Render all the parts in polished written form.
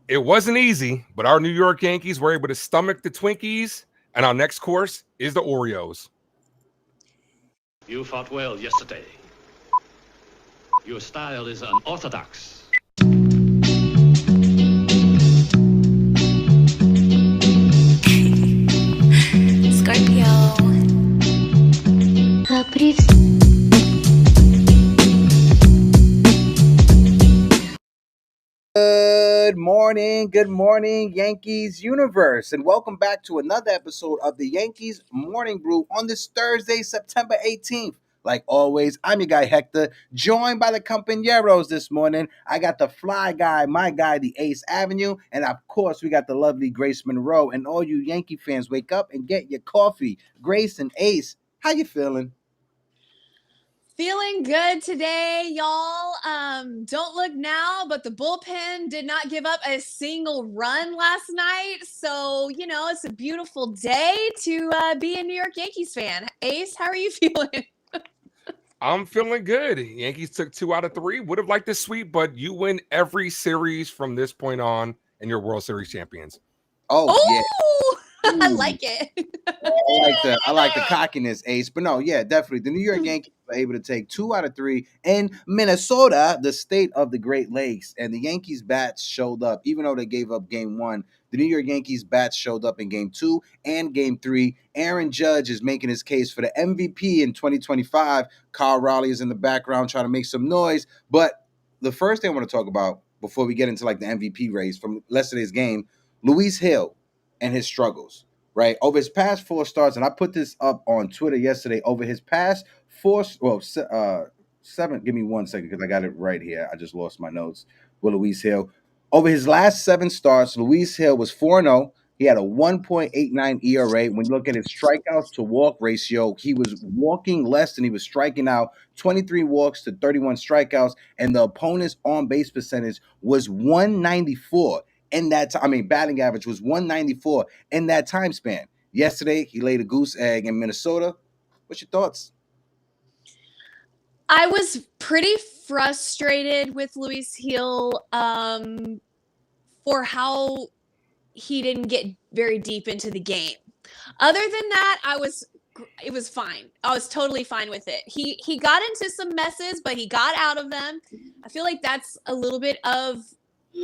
It wasn't easy, but our New York Yankees were able to stomach the Twinkies, and our next course is the Oreos. You fought well yesterday. Your style is unorthodox. Scorpio. Good morning, Yankees universe, and welcome back to another episode of the Yankees Morning Brew on this Thursday, September 18th. Like always, I'm your guy Hector, joined by the compañeros this morning. I got the fly guy, my guy, the Ace Avenue, and of course, we got the lovely Grace Monroe. And all you Yankee fans, wake up and get your coffee. Grace and Ace, how you feeling? Feeling good today, y'all. Don't look now, but the bullpen did not give up a single run last night. So, it's a beautiful day to be a New York Yankees fan. Ace, how are you feeling? I'm feeling good. Yankees took 2 out of 3. Would have liked to sweep, but you win every series from this point on, and you're World Series champions. Oh, yeah. I like it. I like the cockiness, Ace. But no, yeah, definitely. The New York Yankees were able to take 2 out of 3 in Minnesota, the state of the Great Lakes. And the Yankees bats showed up, even though they gave up game 1. The New York Yankees bats showed up in game 2 and game 3. Aaron Judge is making his case for the MVP in 2025. Kyle Raleigh is in the background trying to make some noise. But the first thing I want to talk about before we get into like the MVP race from yesterday's game, Luis Hill and his struggles. Right, over his past 4 starts, and I put this up on Twitter yesterday. Over his past 7. Give me 1 second because I got it right here. I just lost my notes with Luis Hill. Over his last 7 starts, Luis Hill was 4-0. He had a 1.89 ERA. When you look at his strikeouts to walk ratio, he was walking less than he was striking out. 23 walks to 31 strikeouts, and the opponent's on base percentage was 194. In that time, batting average was 194 in that time span. Yesterday, he laid a goose egg in Minnesota. What's your thoughts? I was pretty frustrated with Luis Hill for how he didn't get very deep into the game. Other than that, it was fine. I was totally fine with it. He got into some messes, but he got out of them. I feel like that's a little bit of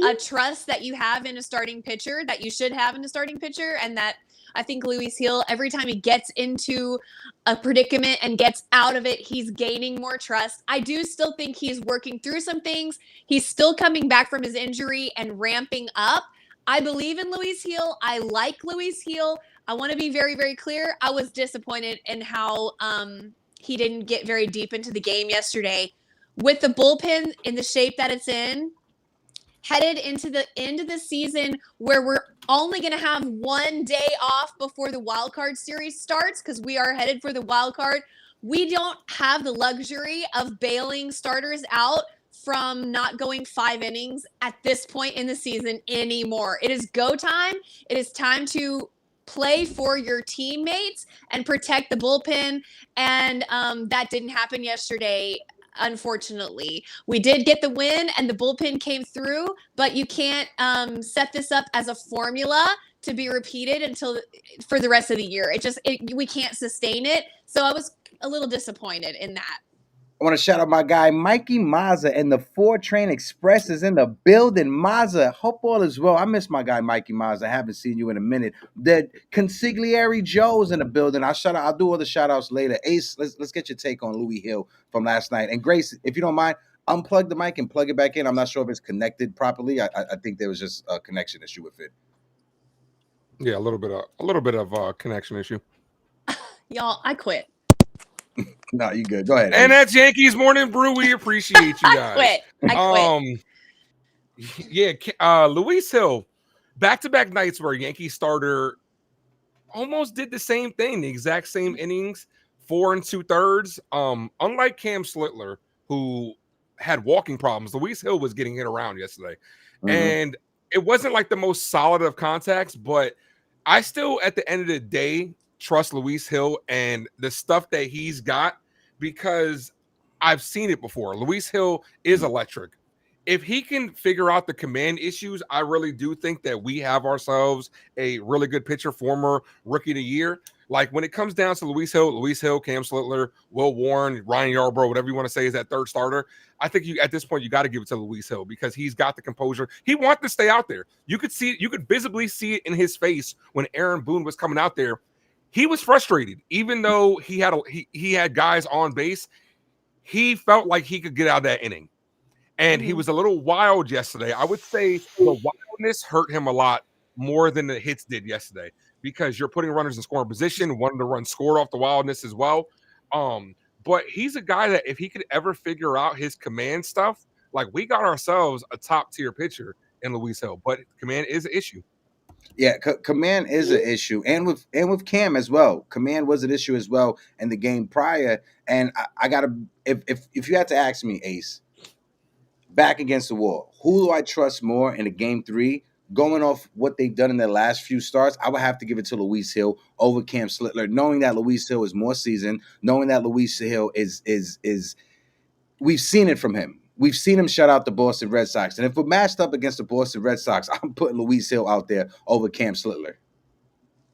a trust that you have in a starting pitcher, that you should have in a starting pitcher, and that I think Luis Hill, every time he gets into a predicament and gets out of it, he's gaining more trust. I do still think he's working through some things. He's still coming back from his injury and ramping up. I believe in Luis Hill. I like Luis Hill. I want to be very, very clear. I was disappointed in how he didn't get very deep into the game yesterday. With the bullpen in the shape that it's in, headed into the end of the season where we're only going to have 1 day off before the wild card series starts because we are headed for the wild card. We don't have the luxury of bailing starters out from not going 5 innings at this point in the season anymore. It is go time. It is time to play for your teammates and protect the bullpen. And that didn't happen yesterday. Unfortunately, we did get the win and the bullpen came through, but you can't set this up as a formula to be repeated for the rest of the year. We can't sustain it. So I was a little disappointed in that. I want to shout out my guy Mikey Mazza and the 4 Train Express is in the building. Mazza, hope all is well. I miss my guy Mikey Mazza. I haven't seen you in a minute. The Consigliere Joe's in the building. I'll do all the shout outs later. Ace, let's get your take on Louis Hill from last night. And Grace, if you don't mind, unplug the mic and plug it back in. I'm not sure if it's connected properly. I think there was just a connection issue with it. Yeah, a little bit of a connection issue. Y'all, I quit. No, you good. Go ahead. And that's Yankees Morning Brew. We appreciate you guys. I quit. Yeah, Luis Hill, back-to-back nights where a Yankee starter almost did the same thing, the exact same innings, 4 2/3. Unlike Cam Slitler, who had walking problems, Luis Hill was getting hit around yesterday. Mm-hmm. And it wasn't like the most solid of contacts, but I still, at the end of the day, trust Luis Hill and the stuff that he's got because I've seen it before. Luis Hill is electric. if he can figure out the command issues, I really do think that we have ourselves a really good pitcher, former rookie of the year. Like when it comes down to Luis Hill, Cam Slittler, Will Warren, Ryan Yarbrough, whatever you want to say is that third starter. I think you at this point you got to give it to Luis Hill because he's got the composure. He wants to stay out there. You could visibly see it in his face when Aaron Boone was coming out there. He was frustrated, even though he had guys on base. He felt like he could get out of that inning. And he was a little wild yesterday. I would say the wildness hurt him a lot more than the hits did yesterday because you're putting runners in scoring position, wanting to run scored off the wildness as well. But he's a guy that if he could ever figure out his command stuff, like we got ourselves a top tier pitcher in Luis Hill, but command is an issue. Yeah, command is an issue, and with Cam as well. Command was an issue as well in the game prior. And I gotta, if you had to ask me, Ace, back against the wall, who do I trust more in a game 3? Going off what they've done in their last few starts, I would have to give it to Luis Hill over Cam Slittler, knowing that Luis Hill is more seasoned, knowing that Luis Hill is we've seen it from him. We've seen him shut out the Boston Red Sox. And if we're matched up against the Boston Red Sox, I'm putting Luis Hill out there over Cam Slittler.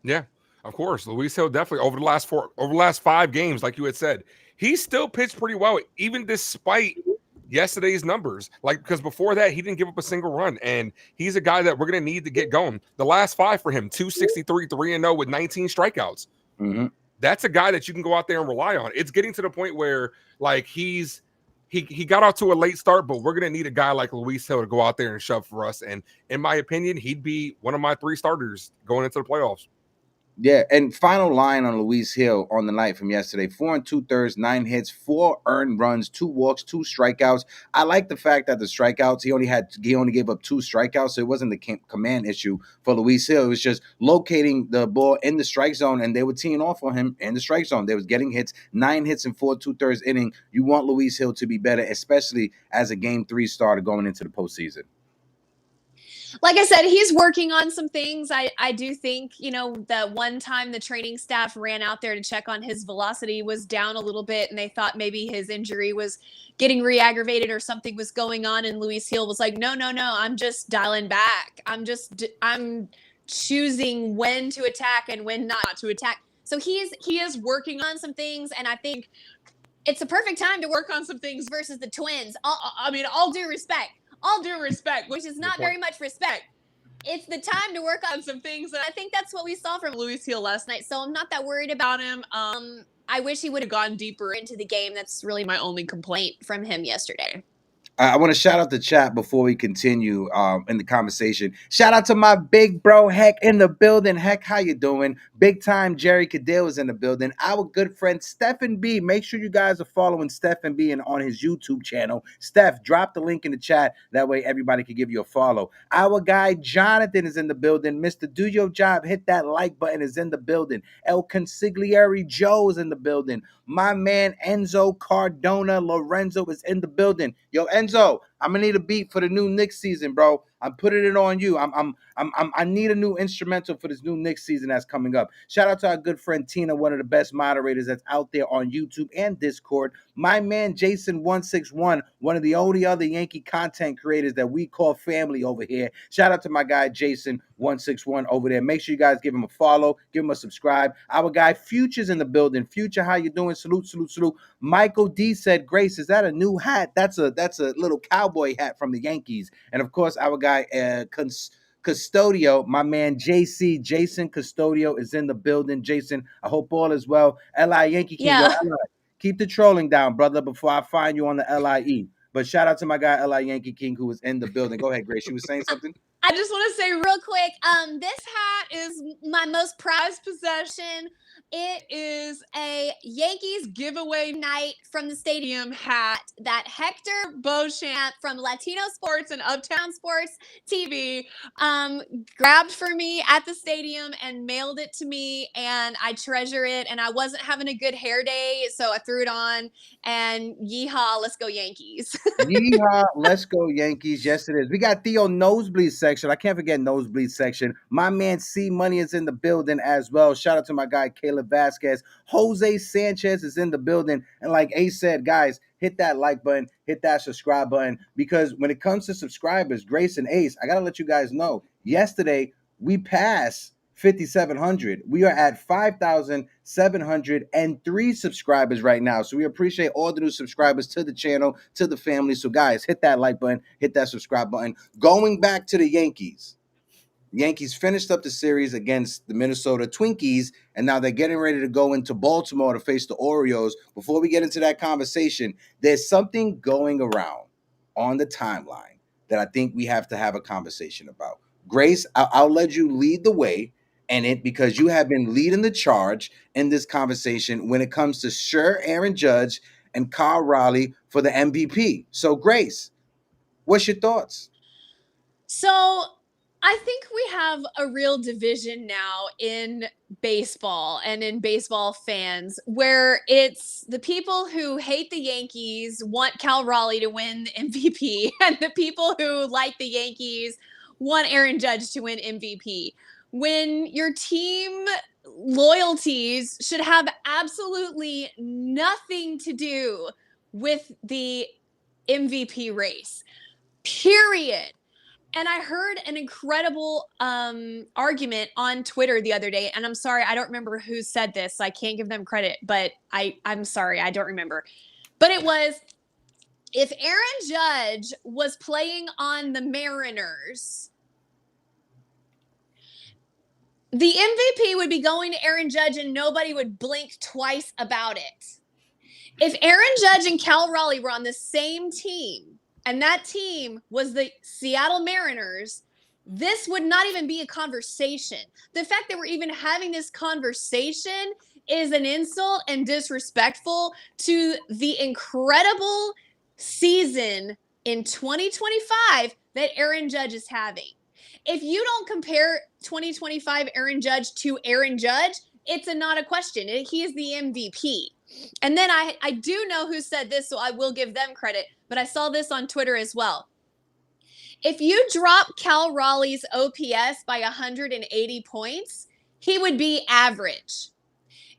Yeah, of course. Luis Hill definitely over the last 5 games, like you had said, he still pitched pretty well, even despite yesterday's numbers. Like, because before that, he didn't give up a single run. And he's a guy that we're going to need to get going. The last 5 for him, 263, 3-0 with 19 strikeouts. Mm-hmm. That's a guy that you can go out there and rely on. It's getting to the point where, like, he got out to a late start, but we're going to need a guy like Luis Hill to go out there and shove for us. And in my opinion, he'd be one of my 3 starters going into the playoffs. Yeah, and final line on Luis Hill on the night from yesterday: 4 2/3, 9 hits, 4 earned runs, 2 walks, 2 strikeouts. I like the fact that the strikeouts he only gave up 2 strikeouts, so it wasn't the command issue for Luis Hill. It was just locating the ball in the strike zone, and they were teeing off on him in the strike zone. They was getting hits, 9 hits in 4 2/3 inning. You want Luis Hill to be better, especially as a game 3 starter going into the postseason. Like I said, he's working on some things. I do think, the one time the training staff ran out there to check on his velocity was down a little bit, and they thought maybe his injury was getting re-aggravated or something was going on, and Luis Hill was like, no, I'm just dialing back. I'm choosing when to attack and when not to attack. So he is working on some things, and I think it's a perfect time to work on some things versus the Twins. All due respect, which is not very much respect. It's the time to work on some things, and I think that's what we saw from Luis Hill last night. So I'm not that worried about him. I wish he would have gone deeper into the game. That's really my only complaint from him yesterday. I want to shout out the chat before we continue in the conversation. Shout out to my big bro Heck in the building. Heck, how you doing? Big time Jerry Cadell is in the building. Our good friend Stephen B. Make sure you guys are following Stephen B. and on his YouTube channel. Steph, drop the link in the chat. That way everybody can give you a follow. Our guy Jonathan is in the building. Mr. Do Your Job, hit that like button, is in the building. El Consigliere Joe is in the building. My man Enzo Cardona Lorenzo is in the building. Yo, Enzo, I'm gonna need a beat for the new Knicks season, bro. I'm putting it on you. I need a new instrumental for this new Knicks season that's coming up. Shout out to our good friend Tina, one of the best moderators that's out there on YouTube and Discord. My man Jason161, one of the only other Yankee content creators that we call family over here. Shout out to my guy Jason161 over there. Make sure you guys give him a follow, give him a subscribe. Our guy Future's in the building. Future, how you doing? Salute. Michael D said, Grace, is that a new hat? That's a little cowboy hat from the Yankees. And of course, our guy Custodio, my man Jason Custodio is in the building. Jason, I hope all is well. L.I. Yankee King. Yeah. Yo, Li, keep the trolling down, brother, before I find you on the LIE. But shout out to my guy L.I. Yankee King who was in the building. Go ahead, Grace. You were saying something? I just want to say real quick, this hat is my most prized possession. It is a Yankees giveaway night from the stadium hat that Hector Beauchamp from Latino Sports and Uptown Sports TV grabbed for me at the stadium and mailed it to me, and I treasure it. And I wasn't having a good hair day, so I threw it on, and yeehaw, let's go Yankees. Yeehaw, let's go Yankees. Yes, it is. We got Theo Nosebleed section. I can't forget Nosebleed section. My man C Money is in the building as well. Shout out to my guy Caleb Vasquez. Jose Sanchez is in the building. And like Ace said, guys, hit that like button, hit that subscribe button, because when it comes to subscribers, Grace and Ace, I got to let you guys know, yesterday we passed 5,700. We are at 5,703 subscribers right now. So we appreciate all the new subscribers to the channel, to the family. So guys, hit that like button, hit that subscribe button. Going back to the Yankees. Yankees finished up the series against the Minnesota Twinkies, and now they're getting ready to go into Baltimore to face the Orioles. Before we get into that conversation, there's something going around on the timeline that I think we have to have a conversation about. Grace, I'll let you lead the way in it, because you have been leading the charge in this conversation when it comes to Sir Aaron Judge and Kyle Raleigh for the MVP. So, Grace, what's your thoughts? So I think we have a real division now in baseball and in baseball fans, where it's the people who hate the Yankees want Cal Raleigh to win the MVP, and the people who like the Yankees want Aaron Judge to win MVP. When your team loyalties should have absolutely nothing to do with the MVP race, period. And I heard an incredible argument on Twitter the other day. And I'm sorry, I don't remember who said this, so I can't give them credit. But I'm sorry, I don't remember. But it was, if Aaron Judge was playing on the Mariners, the MVP would be going to Aaron Judge and nobody would blink twice about it. If Aaron Judge and Cal Raleigh were on the same team, and that team was the Seattle Mariners, this would not even be a conversation. The fact that we're even having this conversation is an insult and disrespectful to the incredible season in 2025 that Aaron Judge is having. If you don't compare 2025 Aaron Judge to Aaron Judge, it's not a question. He is the MVP. And then I do know who said this, so I will give them credit, but I saw this on Twitter as well. If you drop Cal Raleigh's OPS by 180 points, he would be average.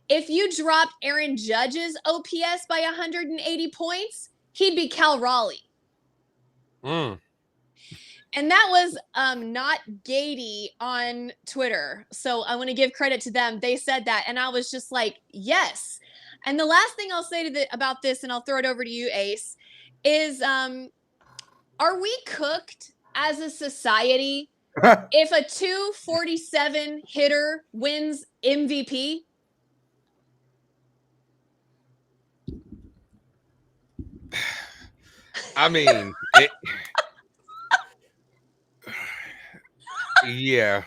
If you dropped Aaron Judge's OPS by 180 points, he'd be Cal Raleigh. And that was not Gady on Twitter. So I want to give credit to them. They said that, and I was just like, yes. And the last thing I'll say about this, and I'll throw it over to you, Ace, is are we cooked as a society if a 247 hitter wins MVP? I mean, yeah.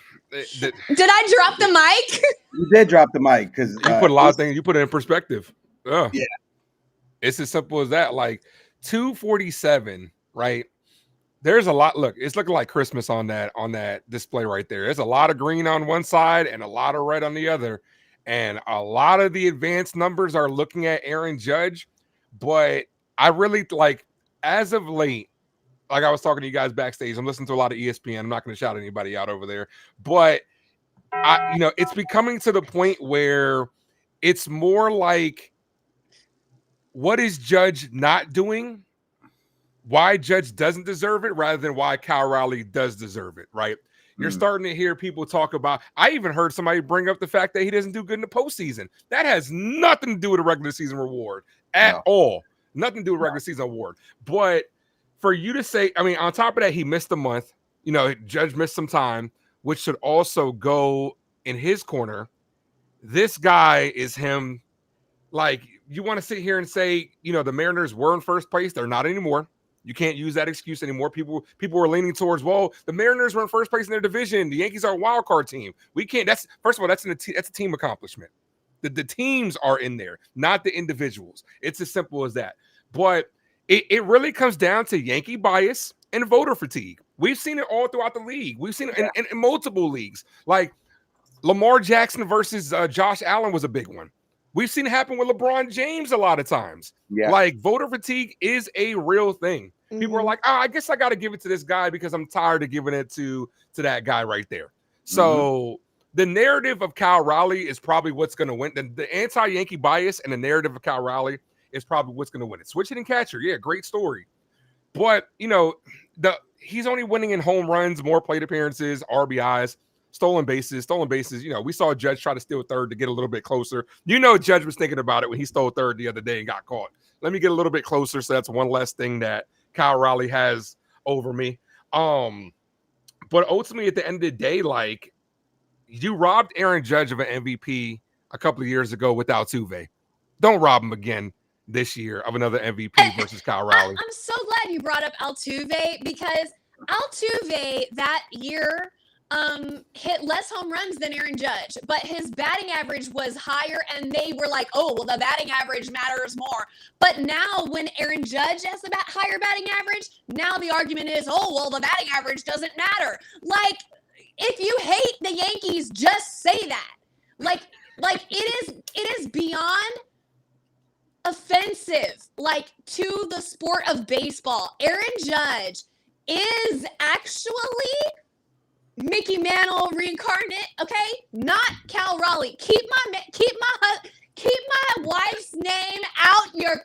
Did I drop the mic? You did drop the mic, because you put a lot of things. You put it in perspective. Yeah, it's as simple as that. Like 247, right? There's a lot. Look, it's looking like Christmas on that display right there. There's a lot of green on one side and a lot of red on the other, and a lot of the advanced numbers are looking at Aaron Judge. But I really like, as of late, like I was talking to you guys backstage, I'm listening to a lot of ESPN. I'm not going to shout anybody out over there, but it's becoming to the point where it's more like, what is Judge not doing? Why Judge doesn't deserve it, rather than why Cal Raleigh does deserve it, right? You're starting to hear people talk about, I even heard somebody bring up the fact that he doesn't do good in the postseason. That has nothing to do with a regular season reward at all. Nothing to do with regular season award. But for you to say, I mean, on top of that, he missed a month. Judge missed some time, which should also go in his corner. This guy is him. Like, you want to sit here and say, the Mariners were in first place. They're not anymore. You can't use that excuse anymore. People are leaning towards, well, the Mariners were in first place in their division. The Yankees are a wild card team. We can't. That's, first of all, that's a team accomplishment. The teams are in there, not the individuals. It's as simple as that. But it really comes down to Yankee bias and voter fatigue. We've seen it all throughout the league. We've seen it in multiple leagues. Like Lamar Jackson versus Josh Allen was a big one. We've seen it happen with LeBron James a lot of times. Yeah. Like, voter fatigue is a real thing. Mm-hmm. People are like, I guess I got to give it to this guy because I'm tired of giving it to that guy right there. So the narrative of Cal Raleigh is probably what's going to win. The anti-Yankee bias and the narrative of Cal Raleigh is probably what's going to win it. Switch hitting catcher, yeah, great story. But he's only winning in home runs, more plate appearances, RBIs, stolen bases. We saw Judge try to steal third to get a little bit closer. Judge was thinking about it when he stole third the other day and got caught. Let me get a little bit closer, so that's one less thing that Kyle Raleigh has over me. But ultimately, at the end of the day, like, you robbed Aaron Judge of an MVP a couple of years ago with Altuve. Don't rob him again this year of another MVP versus Kyle Raleigh. I'm so glad you brought up Altuve, because Altuve that year hit less home runs than Aaron Judge, but his batting average was higher, and they were like, oh, well, the batting average matters more. But now when Aaron Judge has a higher batting average, now the argument is, oh, well, the batting average doesn't matter. Like, if you hate the Yankees, just say that. Like it is beyond offensive, like, to the sport of baseball. Aaron Judge is actually Mickey Mantle reincarnate, okay? Not Cal Raleigh. Keep my wife's name out your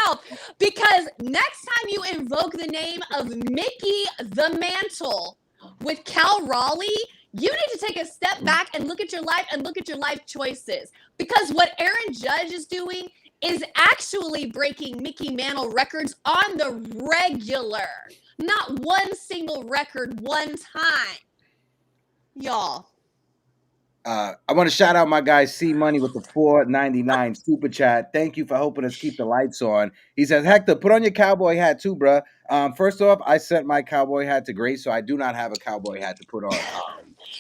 mouth, because next time you invoke the name of Mickey the Mantle with Cal Raleigh, you need to take a step back and look at your life and look at your life choices, because what Aaron Judge is doing is actually breaking Mickey Mantle records on the regular. Not one single record one time. Y'all. I want to shout out my guy C Money with the $4.99 super chat. Thank you for helping us keep the lights on. He says, Hector, put on your cowboy hat too, bruh. First off, I sent my cowboy hat to Grace, so I do not have a cowboy hat to put on.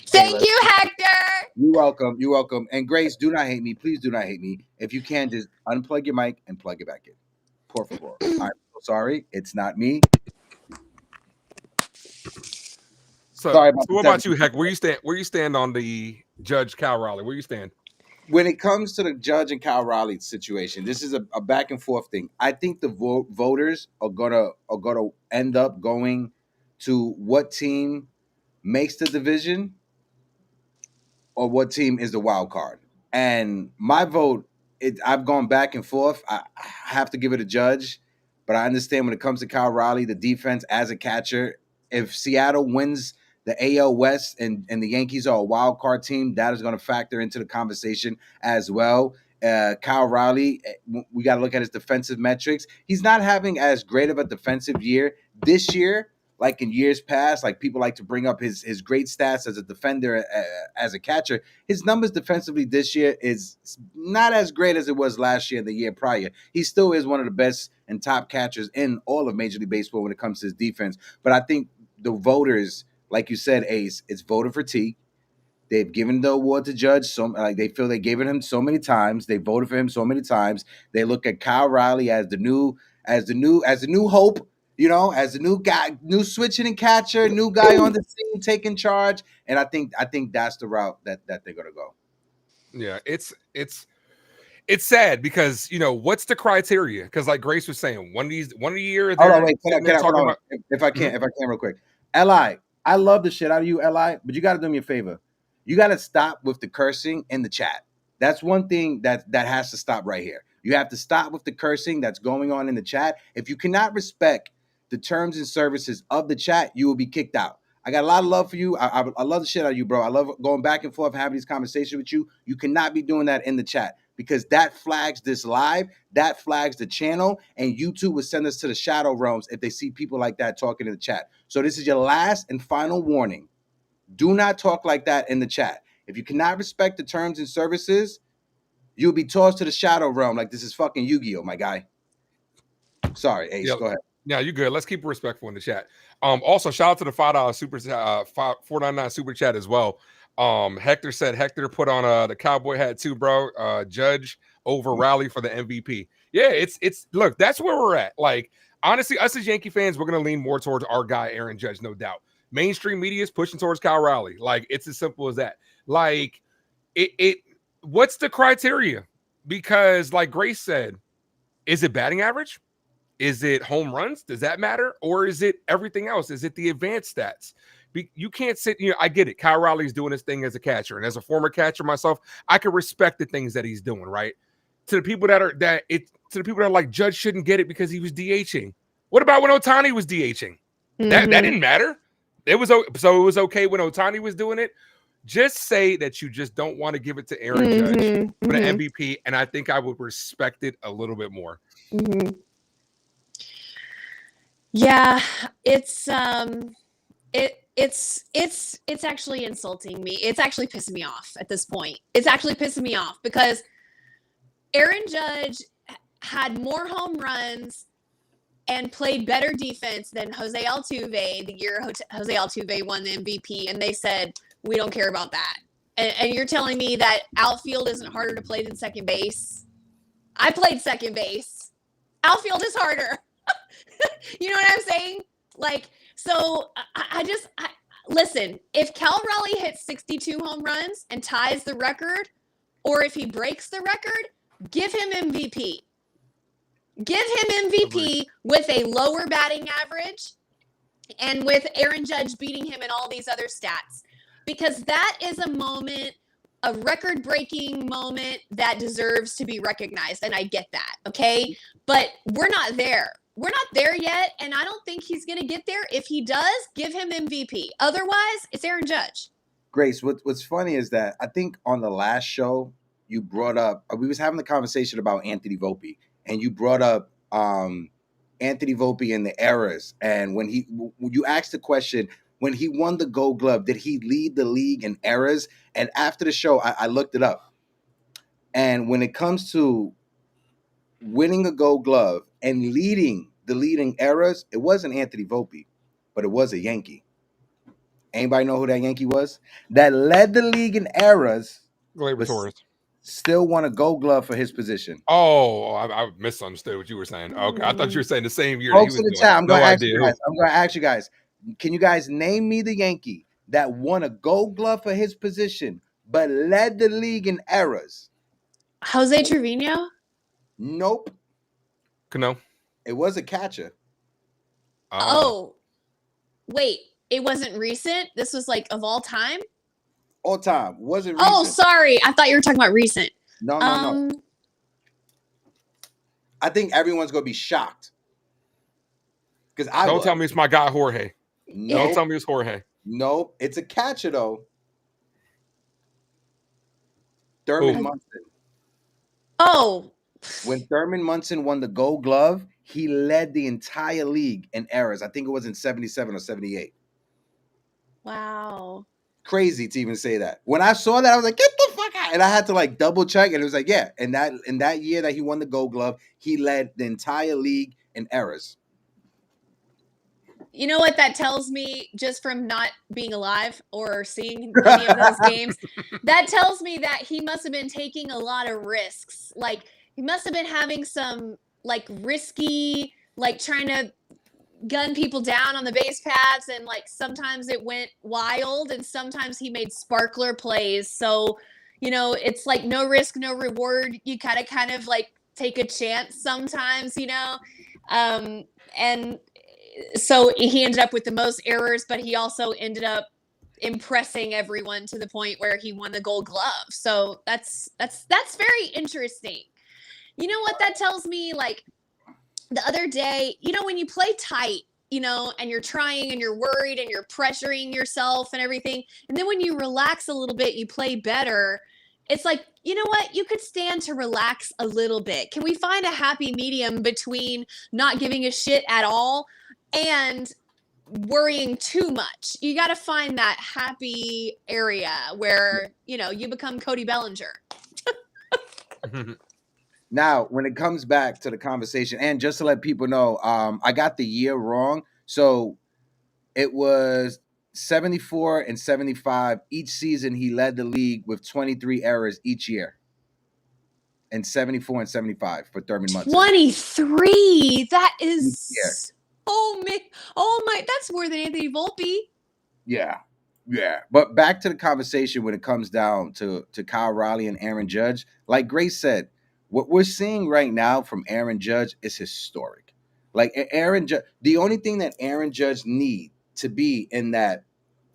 Thank you, Hector. You're welcome. You're welcome. And Grace, do not hate me. Please do not hate me. If you can, just unplug your mic and plug it back in. Por favor. I'm so sorry. It's not me. So what about you, Heck? Where you stand on the Judge Cal Raleigh? Where you stand? When it comes to the Judge and Cal Raleigh situation, this is a back and forth thing. I think the voters are gonna end up going to what team makes the division or what team is the wild card. And my vote, I've gone back and forth. I have to give it a Judge, but I understand when it comes to Cal Raleigh, the defense as a catcher, if Seattle wins the AL West and the Yankees are a wild card team, that is going to factor into the conversation as well. Kyle Raleigh, we got to look at his defensive metrics. He's not having as great of a defensive year this year, like in years past. Like, people like to bring up his great stats as a defender, as a catcher. His numbers defensively this year is not as great as it was last year and the year prior. He still is one of the best and top catchers in all of Major League Baseball when it comes to his defense. But I think the voters, like you said, Ace, it's voter fatigue. They've given the award to Judge, they feel they gave it him so many times. They voted for him so many times. They look at Kyle Raleigh as the new hope, as the new guy, new switch hitting catcher, new guy on the scene taking charge. And I think that's the route that they're gonna go. Yeah, it's sad because what's the criteria? Because like Grace was saying, one of the year. Hold on, wait, if I can real quick. Li, I love the shit out of you, Li, but you got to do me a favor. You got to stop with the cursing in the chat. That's one thing that has to stop right here. You have to stop with the cursing that's going on in the chat. If you cannot respect the terms and services of the chat, you will be kicked out. I got a lot of love for you. I love the shit out of you, bro. I love going back and forth, having these conversations with you. You cannot be doing that in the chat, because that flags this live, that flags the channel, and YouTube will send us to the shadow realms if they see people like that talking in the chat. So this is your last and final warning. Do not talk like that in the chat. If you cannot respect the terms and services, you'll be tossed to the shadow realm like this is fucking Yu-Gi-Oh, my guy. Sorry, Ace, go ahead. Yeah, you're good. Let's keep it respectful in the chat. Also, shout out to the $5 super $4.99 super chat as well. Hector said Hector put on the cowboy hat too, bro. Judge over Raleigh for the MVP. Yeah, it's look, that's where we're at. Like, honestly, us as Yankee fans, we're gonna lean more towards our guy Aaron Judge, no doubt. Mainstream media is pushing towards Kyle Raleigh. Like, it's as simple as that. Like, what's the criteria? Because like Grace said, is it batting average? Is it home runs? Does that matter? Or is it everything else? Is it the advanced stats? You can't sit, I get it. Kyle Raleigh's doing his thing as a catcher. And as a former catcher myself, I can respect the things that he's doing, right? to the people that are like Judge shouldn't get it because he was DHing. What about when Ohtani was DHing? That didn't matter. It was okay when Ohtani was doing it. Just say that you just don't want to give it to Aaron Judge for the MVP, and I think I would respect it a little bit more. Yeah, it's actually insulting me. It's actually pissing me off at this point. It's actually pissing me off because Aaron Judge had more home runs and played better defense than Jose Altuve the year Jose Altuve won the MVP, and they said, we don't care about that. And you're telling me that outfield isn't harder to play than second base? I played second base. Outfield is harder. You know what I'm saying? Like, so I listen, if Cal Raleigh hits 62 home runs and ties the record, or if he breaks the record, give him MVP. Give him MVP with a lower batting average and with Aaron Judge beating him in all these other stats. Because that is a moment, a record-breaking moment that deserves to be recognized. And I get that, okay? But we're not there. We're not there yet, and I don't think he's going to get there. If he does, give him MVP. Otherwise, it's Aaron Judge. Grace, what's funny is that I think on the last show, you brought up, we was having the conversation about Anthony Volpe, and you brought up Anthony Volpe and the errors. And when you asked the question, when he won the Gold Glove, did he lead the league in errors? And after the show, I looked it up. And when it comes to winning a Gold Glove and leading errors, it wasn't Anthony Volpe, but it was a Yankee. Anybody know who that Yankee was? That led the league in errors. Gleyber Torres. Still won a Gold Glove for his position. Oh, I misunderstood what you were saying. Okay, I thought you were saying the same year. Folks in the chat, I'm going to ask you guys. Can you guys name me the Yankee that won a Gold Glove for his position but led the league in errors? Jose Trevino? Nope. Cano? It was a catcher. Oh, wait. It wasn't recent? This was like of all time? All time. Wasn't recent. Oh, sorry. I thought you were talking about recent. No. I think everyone's going to be shocked. Because Don't tell me it's my guy Jorge. Nope. Don't tell me it's Jorge. Nope. It's a catcher, though. Thurman Munson. Oh. When Thurman Munson won the Gold Glove, he led the entire league in errors. I think it was in 77 or 78. Wow. Crazy to even say that. When I saw that, I was like, get the fuck out. And I had to like double check. And it was like, yeah. And in that year that he won the Gold Glove, he led the entire league in errors. You know what that tells me, just from not being alive or seeing any of those games? That tells me that he must have been taking a lot of risks. Like, he must have been having some, like, risky, like, trying to gun people down on the base paths. And, like, sometimes it went wild and sometimes he made sparkler plays. So, you know, it's like no risk, no reward. You kind of, like, take a chance sometimes, you know? And so he ended up with the most errors, but he also ended up impressing everyone to the point where he won the Gold Glove. So that's very interesting. You know what that tells me? Like the other day, you know, when you play tight, you know, and you're trying and you're worried and you're pressuring yourself and everything, and then when you relax a little bit, you play better. It's like, you know what? You could stand to relax a little bit. Can we find a happy medium between not giving a shit at all and worrying too much? You got to find that happy area where, you know, you become Cody Bellinger. Now, when it comes back to the conversation, and just to let people know, I got the year wrong. So it was 74 and 75. Each season, he led the league with 23 errors each year. And 74 and 75 for Thurman Munson. 23? That is... Oh my, that's more than Anthony Volpe. Yeah. But back to the conversation when it comes down to Kyle Raleigh and Aaron Judge. Like Grace said, what we're seeing right now from Aaron Judge is historic. Like Aaron Judge, the only thing that Aaron Judge need to be in that,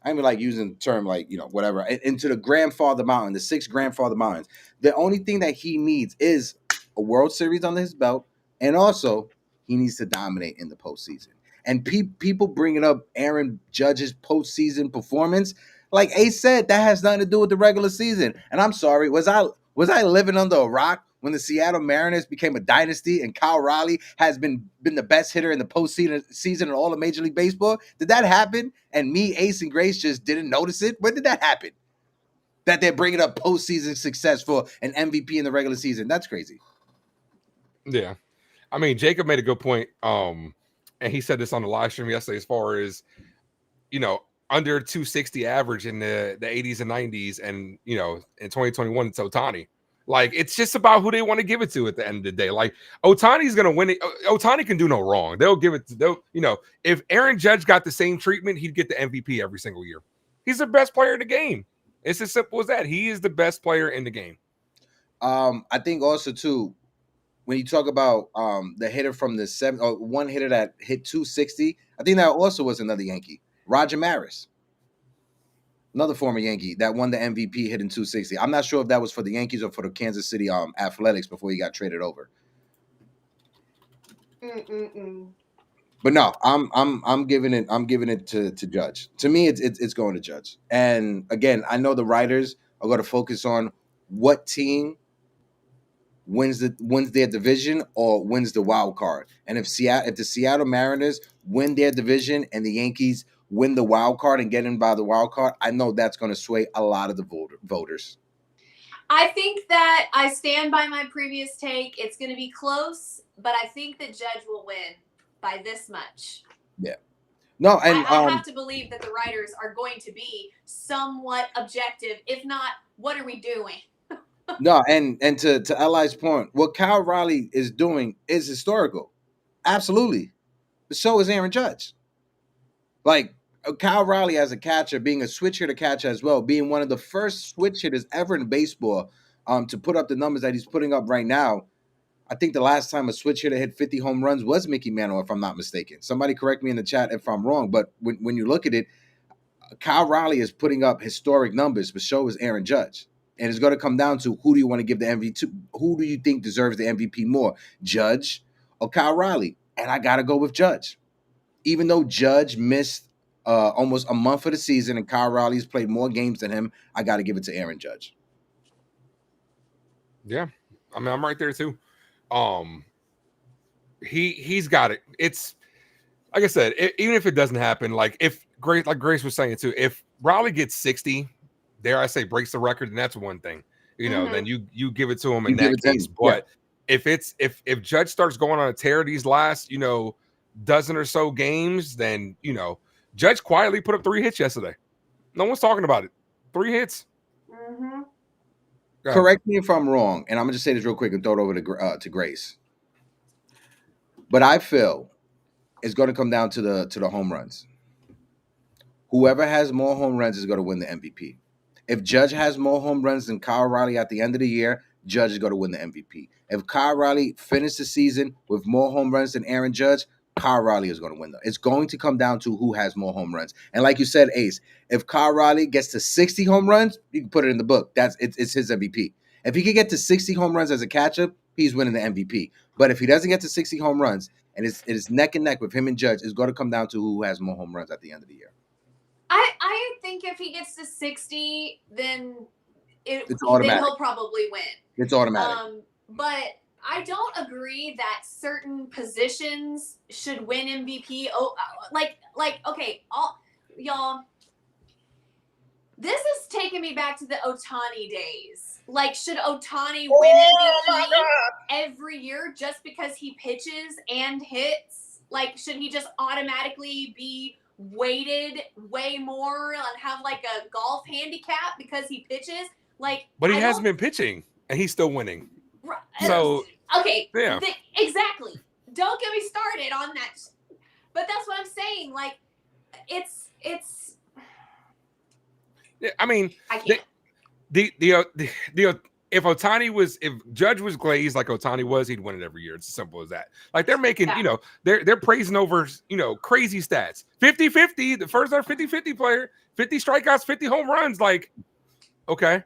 I mean, like using the term like, you know, whatever, into the grandfather mountain, the 6 grandfather mountains. The only thing that he needs is a World Series under his belt, and also he needs to dominate in the postseason. And people bringing up Aaron Judge's postseason performance, like Ace said, that has nothing to do with the regular season. And I'm sorry, was I living under a rock when the Seattle Mariners became a dynasty and Kyle Raleigh has been the best hitter in the postseason in all of Major League Baseball? Did that happen? And me, Ace, and Grace just didn't notice it? When did that happen? That they're bringing up postseason success for an MVP in the regular season? That's crazy. Yeah. I mean, Jacob made a good point. And he said this on the live stream yesterday, as far as, under 260 average in the 80s and 90s. And, in 2021, it's Ohtani. Like, it's just about who they want to give it to at the end of the day. Like, Ohtani's going to win it. Ohtani can do no wrong. They'll give it to, if Aaron Judge got the same treatment, he'd get the MVP every single year. He's the best player in the game. It's as simple as that. He is the best player in the game. I think also, too, when you talk about the hitter from the one hitter that hit 260, I think that also was another Yankee, Roger Maris, another former Yankee that won the MVP hitting 260. I'm not sure if that was for the Yankees or for the Kansas City Athletics before he got traded over. But no, I'm giving it to Judge. To me, it's going to Judge. And again, I know the writers are going to focus on what team wins their division or wins the wild card. And if the Seattle Mariners win their division and the Yankees win the wild card and get in by the wild card, I know that's going to sway a lot of the voters. I think that I stand by my previous take. It's going to be close, but I think that Judge will win by this much. Yeah. No, and I have to believe that the writers are going to be somewhat objective. If not, what are we doing? No, and to Eli's point, what Kyle Raleigh is doing is historical. Absolutely. But so is Aaron Judge. Like, Kyle Raleigh as a catcher, being a switch hitter catcher as well, being one of the first switch hitters ever in baseball to put up the numbers that he's putting up right now. I think the last time a switch hitter hit 50 home runs was Mickey Mantle, if I'm not mistaken. Somebody correct me in the chat if I'm wrong. But when you look at it, Kyle Raleigh is putting up historic numbers, but so is Aaron Judge. And it's going to come down to who do you want to give the MVP to? Who do you think deserves the MVP more, Judge or Kyle Raleigh? And I got to go with Judge. Even though Judge missed almost a month of the season and Kyle Raleigh's played more games than him, I got to give it to Aaron Judge. Yeah. I mean, I'm right there too. He's got it. It's like I said, even if it doesn't happen, like Grace was saying too, if Raleigh gets 60, dare I say breaks the record, then that's one thing. Then you give it to him in that case. But if Judge starts going on a tear these last, dozen or so games, then Judge quietly put up 3 hits yesterday. No one's talking about it. 3 hits. Mm-hmm. Correct me if I'm wrong, and I'm gonna just say this real quick and throw it over to Grace. But I feel it's going to come down to the home runs. Whoever has more home runs is going to win the MVP. If Judge has more home runs than Kyle Raleigh at the end of the year, Judge is going to win the MVP. If Kyle Raleigh finished the season with more home runs than Aaron Judge, Kyle Raleigh is going to win. It's going to come down to who has more home runs. And like you said, Ace, if Kyle Raleigh gets to 60 home runs, you can put it in the book. It's his MVP. If he can get to 60 home runs as a catcher, he's winning the MVP. But if he doesn't get to 60 home runs, and it's neck and neck with him and Judge, it's going to come down to who has more home runs at the end of the year. I think if he gets to 60, then it's automatic. Then he'll probably win. It's automatic. But I don't agree that certain positions should win MVP. Oh, okay, y'all. This is taking me back to the Ohtani days. Like, should Ohtani win MVP every year just because he pitches and hits? Like, should he just automatically be weighted way more and have like a golf handicap because he pitches? Like, but he hasn't been pitching and he's still winning. So okay, yeah, exactly. Don't get me started on that. But that's what I'm saying. Like, it's. Yeah, I mean, I can't. If Judge was glazed like Ohtani was, he'd win it every year. It's as simple as that. Like, they're making, they're praising over, crazy stats. 50-50, the first ever 50-50 player, 50 strikeouts, 50 home runs. Like, okay.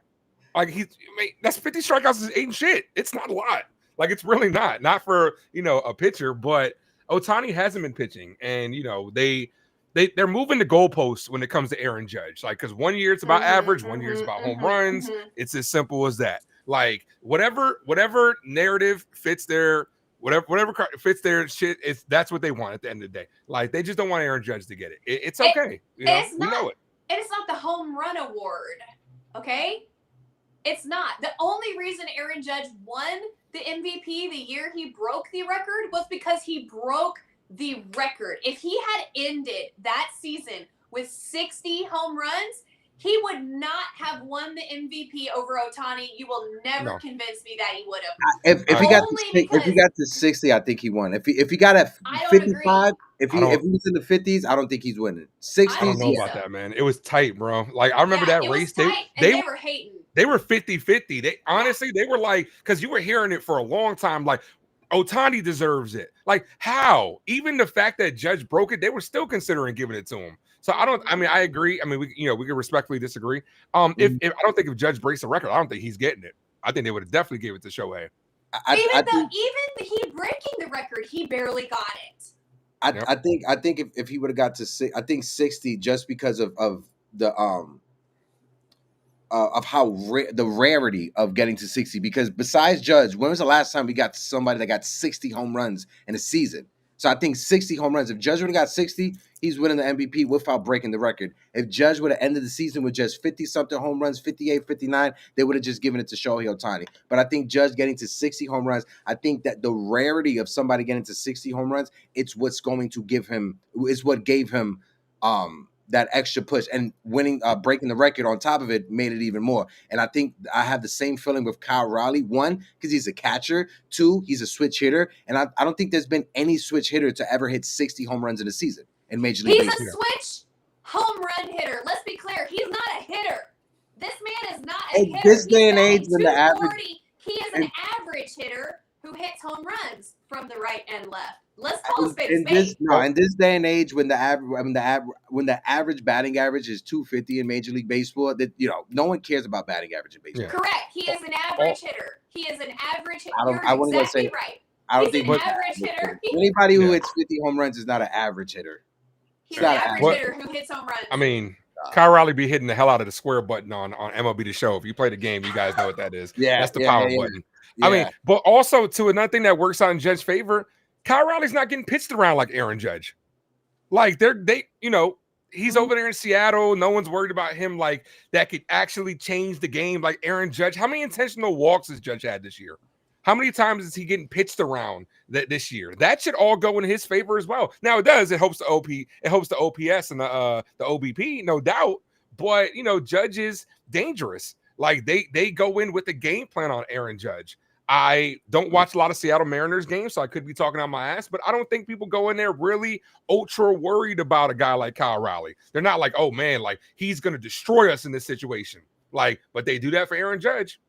Like, that's 50 strikeouts is ain't shit. It's not a lot. Like it's really not for a pitcher, but Ohtani hasn't been pitching, and they're moving the goalposts when it comes to Aaron Judge. Like, because 1 year it's about average, 1 year it's about home runs. It's as simple as that. Like, whatever narrative fits their whatever fits their shit, that's what they want at the end of the day. Like, they just don't want Aaron Judge to get it. It's okay. We know it. It's not the home run award, okay? It's not. The only reason Aaron Judge won the MVP the year he broke the record was because he broke the record. If he had ended that season with 60 home runs, he would not have won the MVP over Ohtani. You will never convince me that he would have. If he got to 60, I think he won. If he got at 55, if he was in the 50s, I don't think he's winning. 60s, I don't know about that, man. It was tight, bro. Like, I remember that race. They were hating. They were 50-50. They honestly, they were like, because you were hearing it for a long time, like, Ohtani deserves it. Like, how? Even the fact that Judge broke it, they were still considering giving it to him. So I agree. I mean, we can respectfully disagree. If I don't think if Judge breaks the record, I don't think he's getting it. I think they would have definitely gave it to Shohei. Even he breaking the record, he barely got it. I think if he would have got to 60, just because of the of how the rarity of getting to 60, because besides Judge, when was the last time we got somebody that got 60 home runs in a season? So I think 60 home runs. If Judge would have got 60, he's winning the MVP without breaking the record. If Judge would have ended the season with just 50-something home runs, 58, 59, they would have just given it to Shohei Ohtani. But I think Judge getting to 60 home runs, I think that the rarity of somebody getting to 60 home runs, it's what gave him that extra push, and winning, breaking the record on top of it made it even more. And I think I have the same feeling with Kyle Raleigh. One, because he's a catcher. Two, he's a switch hitter. And I don't think there's been any switch hitter to ever hit 60 home runs in a season in Major League Baseball. He's a switch home run hitter. Let's be clear. He's not a hitter. This man is not a hitter. This day and age, when the average, he is an average hitter who hits home runs from the right and left. Let's call a spade a spade. In this day and age, when the average batting average is 250 in Major League Baseball, that no one cares about batting average in baseball. Yeah. Correct. He is an average hitter. He is an average hitter. I wouldn't say right. I don't think an average hitter. Anybody who hits 50 home runs is not an average hitter. He's an average hitter who hits home runs. I mean, Kyle Raleigh be hitting the hell out of the square button on MLB The Show. If you play the game, you guys know what that is. That's the power button. Yeah. I mean, but also to another thing that works out in Judge's favor, Kyle Raleigh's not getting pitched around like Aaron Judge. Like he's over there in Seattle. No one's worried about him like that could actually change the game like Aaron Judge. How many intentional walks has Judge had this year? How many times is he getting pitched around this year? That should all go in his favor as well. Now it does. It helps the OPS and the OBP, no doubt. But Judge is dangerous. Like they go in with the game plan on Aaron Judge. I don't watch a lot of Seattle Mariners games, so I could be talking out my ass, but I don't think people go in there really ultra worried about a guy like Kyle Raleigh. They're not like, oh man, like he's going to destroy us in this situation. Like, but they do that for Aaron Judge.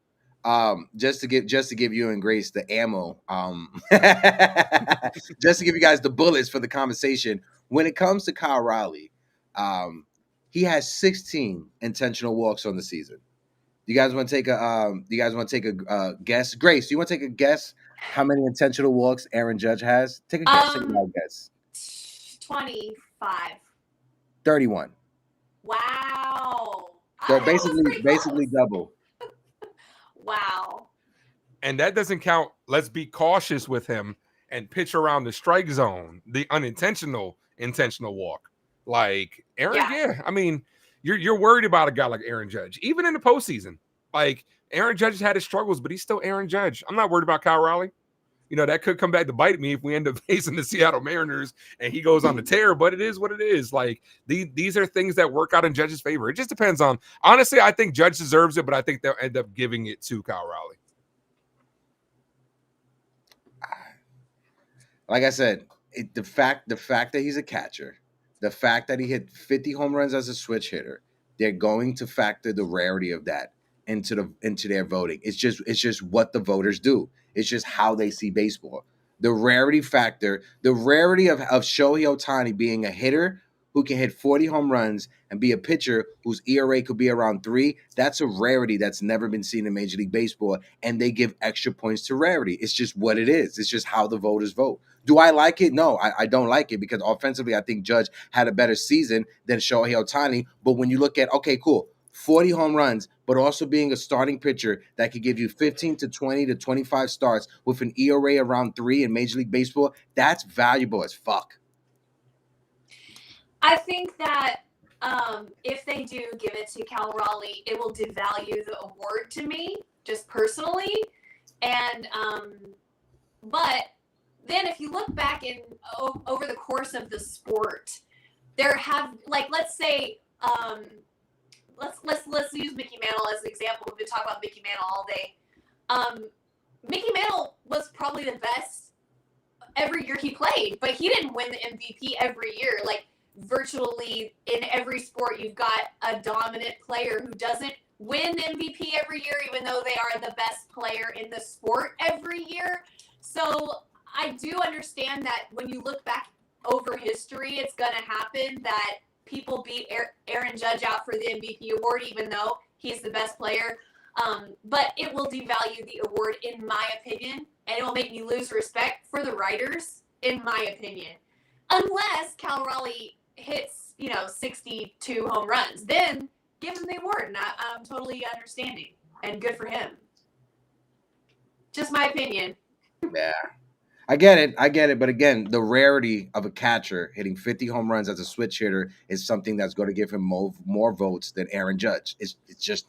Just to give you and Grace the ammo, just to give you guys the bullets for the conversation. When it comes to Kyle Raleigh, he has 16 intentional walks on the season. You guys want to take a guess? Grace, do you want to take a guess how many intentional walks Aaron Judge has? Take a guess. Take a wild guess. 25. 31. Wow. So basically double. Wow. And that doesn't count. Let's be cautious with him and pitch around the strike zone, the intentional walk. Like Aaron, I mean, you're worried about a guy like Aaron Judge, even in the postseason. Like Aaron Judge has had his struggles, but he's still Aaron Judge. I'm not worried about Kyle Raleigh. That could come back to bite me if we end up facing the Seattle Mariners and he goes on the tear, but it is what it is. Like these are things that work out in Judge's favor. It just depends on, honestly, I think Judge deserves it, but I think they'll end up giving it to Kyle Raleigh. Like I said, the fact that he's a catcher, the fact that he hit 50 home runs as a switch hitter, they're going to factor the rarity of that into their voting. It's just what the voters do. It's just how they see baseball. The rarity factor, the rarity of Shohei Ohtani being a hitter who can hit 40 home runs and be a pitcher whose ERA could be around 3, that's a rarity that's never been seen in Major League Baseball, and they give extra points to rarity. It's just what it is. It's just how the voters vote. Do I like it? No, I don't like it because offensively, I think Judge had a better season than Shohei Ohtani. But when you look at, okay, cool, 40 home runs, but also being a starting pitcher that could give you 15 to 20 to 25 starts with an ERA around 3 in Major League Baseball, that's valuable as fuck. I think that if they do give it to Cal Raleigh, it will devalue the award to me, just personally. And but then if you look back over the course of the sport, there have, like, let's say let's use Mickey Mantle as an example. We've been talking about Mickey Mantle all day. Mickey Mantle was probably the best every year he played, but he didn't win the MVP every year. Like, virtually in every sport, you've got a dominant player who doesn't win MVP every year, even though they are the best player in the sport every year. So I do understand that when you look back over history, it's going to happen that people beat Aaron Judge out for the MVP award, even though he's the best player. But it will devalue the award, in my opinion, and it will make me lose respect for the writers, in my opinion. Unless Cal Raleigh hits, 62 home runs, then give him the award. And I'm totally understanding, and good for him. Just my opinion. Yeah. I get it. But again, the rarity of a catcher hitting 50 home runs as a switch hitter is something that's going to give him more votes than Aaron Judge. It's just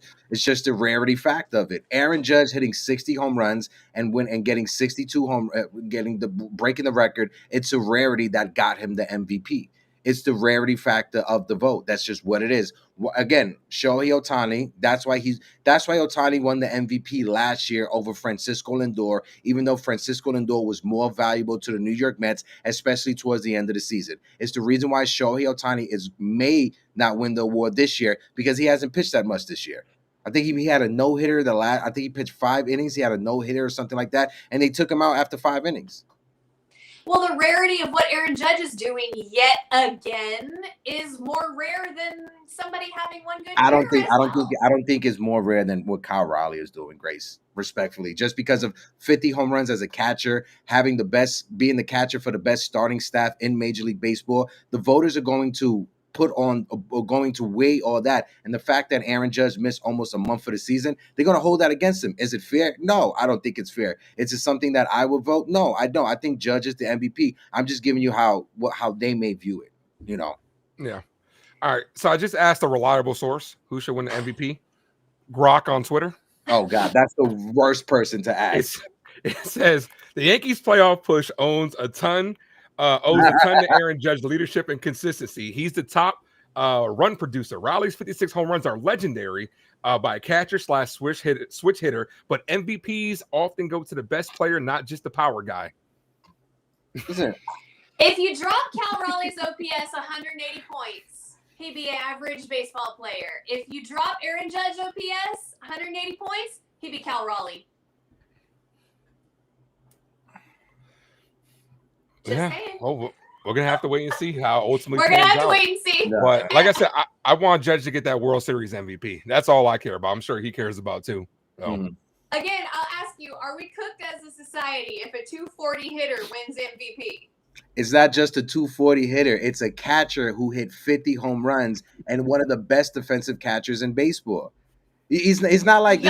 the rarity fact of it. Aaron Judge hitting 60 home runs and getting 62 breaking the record. It's a rarity that got him the MVP. It's the rarity factor of the vote. That's just what it is. Again, Shohei Ohtani. That's why Ohtani won the MVP last year over Francisco Lindor, even though Francisco Lindor was more valuable to the New York Mets, especially towards the end of the season. It's the reason why Shohei Ohtani may not win the award this year, because he hasn't pitched that much this year. I think he had a no-hitter I think he pitched 5 innings. He had a no-hitter or something like that, and they took him out after 5 innings. Well, the rarity of what Aaron Judge is doing yet again is more rare than somebody having one good year. I don't think it's more rare than what Kyle Raleigh is doing, Grace. Respectfully, just because of 50 home runs as a catcher, being the catcher for the best starting staff in Major League Baseball, the voters are going to weigh all that. And the fact that Aaron Judge missed almost a month for the season, they're going to hold that against him. Is it fair? No, I don't think it's fair. Is it something that I would vote? No, I don't. I think Judge is the MVP. I'm just giving you how they may view it, Yeah. All right. So I just asked a reliable source who should win the MVP. Grok on Twitter. Oh, God, that's the worst person to ask. It says the Yankees playoff push owes a ton to Aaron Judge's leadership and consistency. He's the top run producer. Raleigh's 56 home runs are legendary by a catcher / switch hitter, but MVPs often go to the best player, not just the power guy. Listen. If you drop Cal Raleigh's OPS 180 points, he'd be an average baseball player. If you drop Aaron Judge OPS 180 points, he'd be Cal Raleigh. Yeah. Well, we're gonna have to wait and see how ultimately. We're gonna have to wait and see. But like I said, I want Judge to get that World Series MVP. That's all I care about. I'm sure he cares about too. So. Again, I'll ask you: are we cooked as a society if a 240 hitter wins MVP? It's not just a 240 hitter. It's a catcher who hit 50 home runs and one of the best defensive catchers in baseball. It's not like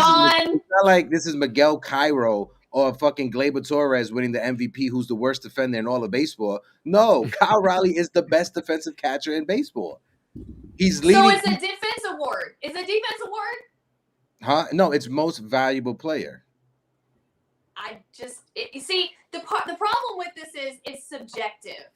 this is Miguel Cairo or fucking Gleyber Torres winning the MVP, who's the worst defender in all of baseball. No, Kyle Raleigh is the best defensive catcher in basebol. He's leading. So it's a defense award. Is it a defense award? Huh? No, it's most valuable player. You see, the problem with this is it's subjective.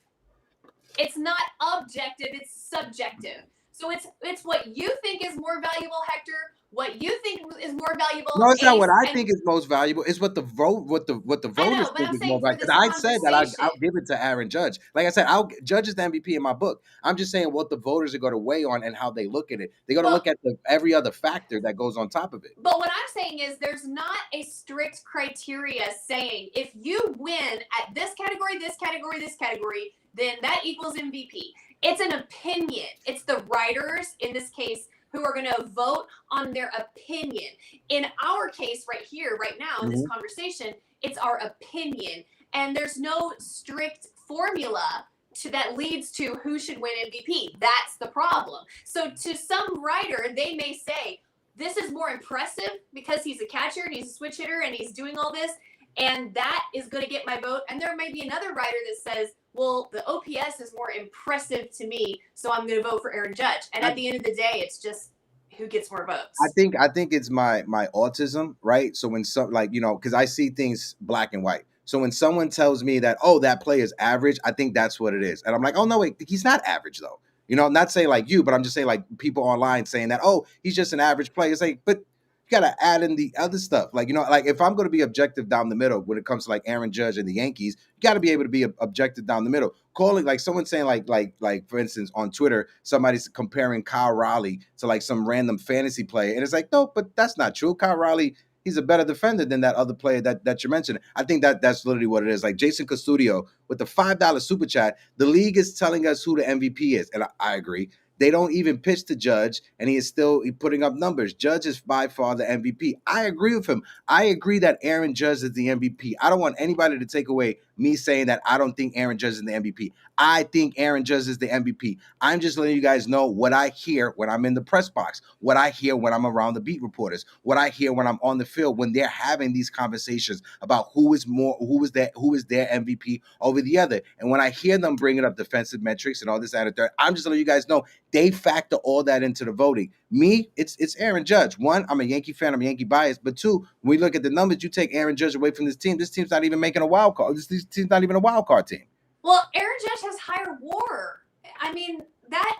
It's not objective, it's subjective. So it's what you think is more valuable, Hector, what you think is more valuable. No, it's not what I think is most valuable. It's what the voters think is more valuable. I said that I'll give it to Aaron Judge. Like I said, Judge is the MVP in my book. I'm just saying what the voters are going to weigh on and how they look at it. They're going to look at every other factor that goes on top of it. But what I'm saying is there's not a strict criteria saying if you win at this category, this category, this category, then that equals MVP. It's an opinion. It's the writers, in this case, who are going to vote on their opinion. In our case right here, right now, in this conversation, it's our opinion. And there's no strict formula that leads to who should win MVP. That's the problem. So to some writer, they may say, this is more impressive because he's a catcher and he's a switch hitter and he's doing all this, and that is going to get my vote. And there may be another writer that says, well, the OPS is more impressive to me, so I'm going to vote for Aaron Judge. And at the end of the day, it's just who gets more votes. I think it's my autism, right? So when some, like, you know, because I see things black and white. So when someone tells me that, oh, that play is average, I think that's what it is. And I'm like, oh, no, wait, he's not average, though. You know, not saying like you, but I'm just saying like people online saying that, oh, he's just an average player. It's like, but you got to add in the other stuff. Like, you know, like if I'm going to be objective down the middle when it comes to like Aaron Judge and the Yankees, you got to be able to be objective down the middle. Calling like someone saying like for instance on Twitter, somebody's comparing Kyle Raleigh to like some random fantasy player, and it's like, no, but that's not true. Kyle Raleigh, he's a better defender than that other player that you mentioned. I think that's literally what it is. Like Jason Custodio with the $5 super chat, the league is telling us who the MVP is, and I agree. They don't even pitch to Judge, and he is still putting up numbers. Judge is by far the MVP. I agree with him. I agree that Aaron Judge is the MVP. I don't want anybody to take away me saying that I don't think Aaron Judge is the MVP. I think Aaron Judge is the MVP. I'm just letting you guys know what I hear when I'm in the press box, what I hear when I'm around the beat reporters, what I hear when I'm on the field, when they're having these conversations about who is their MVP over the other. And when I hear them bringing up defensive metrics and all this and third, I'm just letting you guys know they factor all that into the voting. Me, it's Aaron Judge. One, I'm a Yankee fan. I'm Yankee biased. But two, when we look at the numbers, you take Aaron Judge away from this team's not even making a wild card. This team's not even a wild card team. Well, Aaron Judge has higher WAR. I mean, that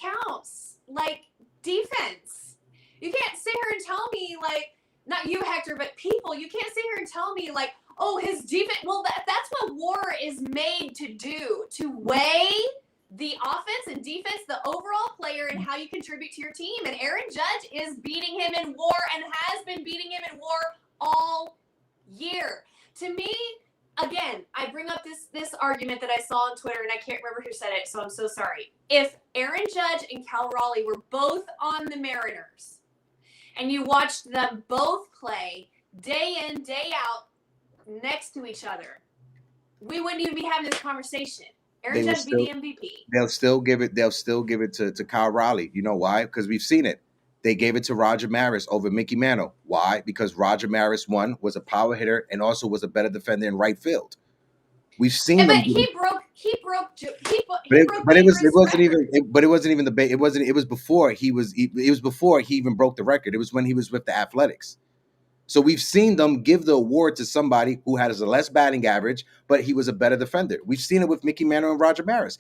counts. Like, defense. You can't sit here and tell me, like, not you, Hector, but people, you can't sit here and tell me, like, oh, his defense. Well, that's what WAR is made to do, to weigh the offense and defense, the overall player, and how you contribute to your team. And Aaron Judge is beating him in WAR and has been beating him in WAR all year. To me, again, I bring up this argument that I saw on Twitter, and I can't remember who said it, so I'm so sorry. If Aaron Judge and Cal Raleigh were both on the Mariners, and you watched them both play day in, day out next to each other, we wouldn't even be having this conversation. Aaron Judge would be the MVP. They'll still give it to Kyle Raleigh. You know why? Because we've seen it. They gave it to Roger Maris over Mickey Mantle. Why? Because Roger Maris, one, was a power hitter and also was a better defender in right field. We've seen them. But he broke. It was before he even broke the record. It was when he was with the Athletics. So we've seen them give the award to somebody who has a less batting average, but he was a better defender. We've seen it with Mickey Mantle and Roger Maris.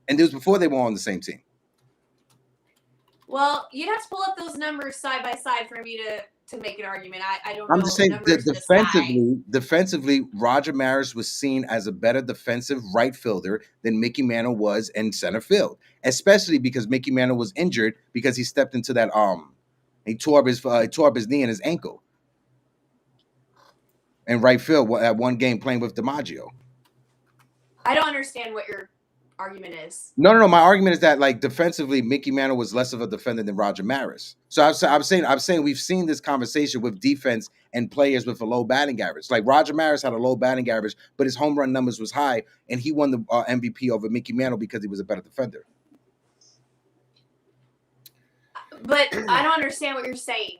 And it was before they were on the same team. Well, you'd have to pull up those numbers side by side for me to make an argument. I don't know. I'm just saying defensively, Roger Maris was seen as a better defensive right fielder than Mickey Mantle was in center field, especially because Mickey Mantle was injured because he stepped into that he tore up his knee and his ankle in right field at one game playing with DiMaggio. I don't understand what your argument is. No. My argument is that like defensively, Mickey Mantle was less of a defender than Roger Maris. So I'm saying we've seen this conversation with defense and players with a low batting average. Like Roger Maris had a low batting average, but his home run numbers was high, and he won the MVP over Mickey Mantle because he was a better defender. But I don't understand what you're saying.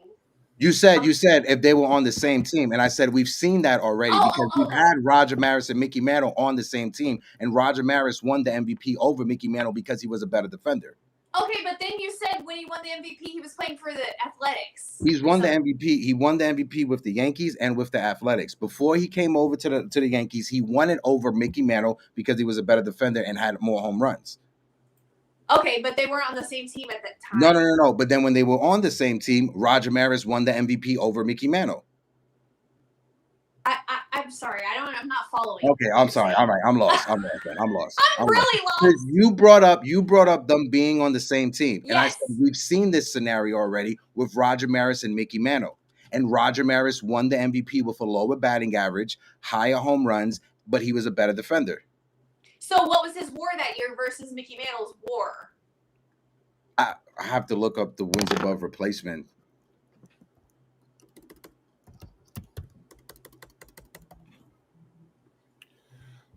You said if they were on the same team, and I said we've seen that already because we've had Roger Maris and Mickey Mantle on the same team, and Roger Maris won the MVP over Mickey Mantle because he was a better defender. Okay, but then you said when he won the MVP, he was playing for the Athletics. He's won the MVP. He won the MVP with the Yankees and with the Athletics. Before he came over to the Yankees, he won it over Mickey Mantle because he was a better defender and had more home runs. Okay, but they weren't on the same team at that time. No. But then when they were on the same team, Roger Maris won the MVP over Mickey Mantle. I'm sorry. I'm not following. Okay, I'm sorry. All right, I'm lost. I'm lost. I'm really lost. You brought up them being on the same team. And yes. I said we've seen this scenario already with Roger Maris and Mickey Mantle. And Roger Maris won the MVP with a lower batting average, higher home runs, but he was a better defender. So what was his WAR that year versus Mickey Mantle's WAR? I have to look up the wins above replacement.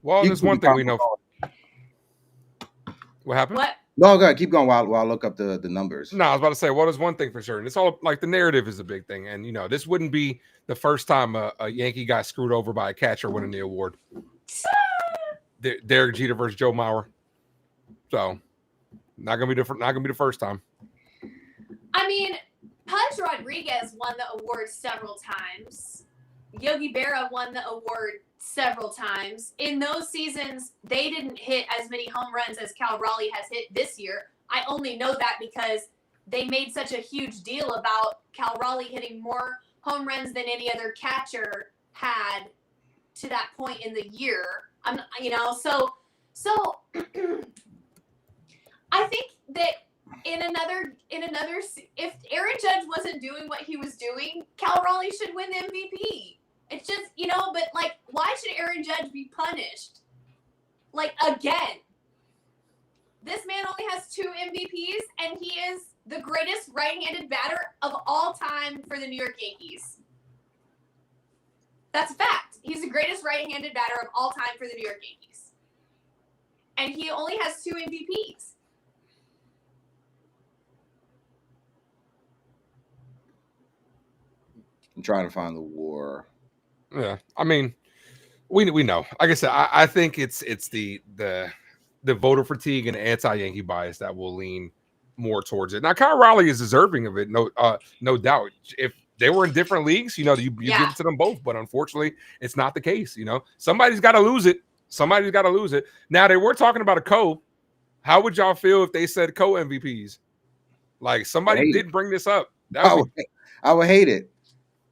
Well, there's one thing we know. What happened? What? No, go ahead. Keep going while I look up the numbers. No, I was about to say, well, there's one thing for sure. And it's all like the narrative is a big thing. And, this wouldn't be the first time a Yankee got screwed over by a catcher winning the award. Derek Jeter versus Joe Mauer. So, not gonna be the first time. I mean, Pudge Rodriguez won the award several times. Yogi Berra won the award several times. In those seasons, they didn't hit as many home runs as Cal Raleigh has hit this year. I only know that because they made such a huge deal about Cal Raleigh hitting more home runs than any other catcher had to that point in the year. So I think that in another, if Aaron Judge wasn't doing what he was doing, Cal Raleigh should win the MVP. It's just, but like, why should Aaron Judge be punished? Like, again, this man only has 2 MVPs, and he is the greatest right-handed batter of all time for the New York Yankees. That's a fact. He's the greatest right-handed batter of all time for the New York Yankees. And he only has 2 MVPs. I'm trying to find the WAR. Yeah, I mean, we know. Like I said, I think it's the voter fatigue and anti-Yankee bias that will lean more towards it. Now, Kyle Raleigh is deserving of it, no doubt. If they were in different leagues, you give it to them both. But unfortunately, it's not the case. Somebody's got to lose it. Somebody's got to lose it. Now, they were talking about a co. How would y'all feel if they said co-MVPs? Like, somebody did bring this up. I would hate it.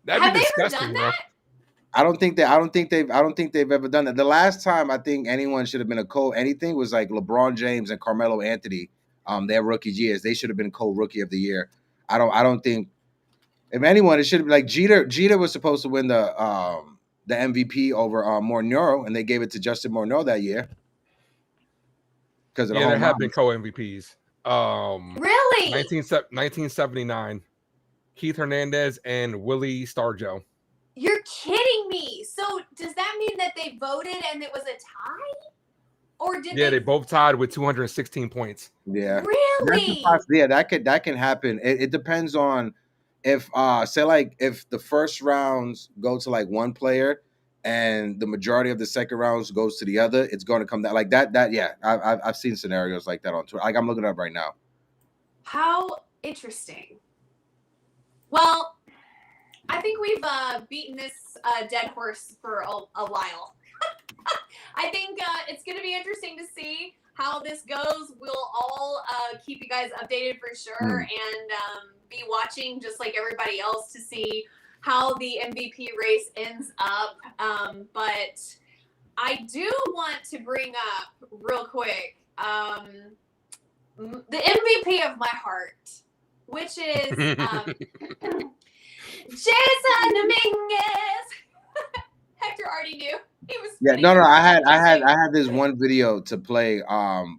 That'd be disgusting, bro. I don't think they've ever done that. The last time I think anyone should have been a anything was like LeBron James and Carmelo Anthony. Their rookie years, they should have been co-rookie of the year. I don't think if anyone, it should be like Jeter. Jeter was supposed to win the MVP over Morneau, and they gave it to Justin Morneau that year. Because there have been co-MVPs. Really? 1979, Keith Hernandez and Willie Stargell. You're kidding me. So does that mean that they voted and it was a tie? Or did they both tied with 216 points. Yeah. Really? Yeah, that can happen. It depends on if say like if the first rounds go to like one player and the majority of the second rounds goes to the other, it's going to come down like that. Yeah, I've seen scenarios like that on Twitter. Like I'm looking it up right now. How interesting. Well, I think we've beaten this dead horse for a while. I think it's going to be interesting to see how this goes. We'll all keep you guys updated for sure and be watching just like everybody else to see how the MVP race ends up. But I do want to bring up real quick the MVP of my heart, which is Jason Dominguez. Hector already knew. He was I had this one video to play,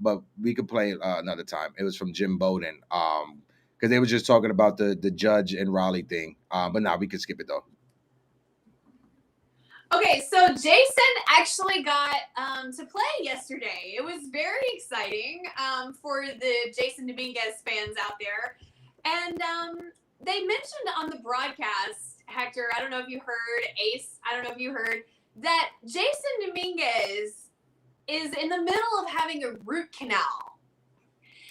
but we could play another time. It was from Jim Bowden, because they were just talking about the Judge and Raleigh thing. But now we can skip it though. Okay, so Jason actually got to play yesterday. It was very exciting for the Jason Dominguez fans out there. And they mentioned on the broadcast, Hector, I don't know if you heard, Ace, I don't know if you heard, that Jason Dominguez is in the middle of having a root canal.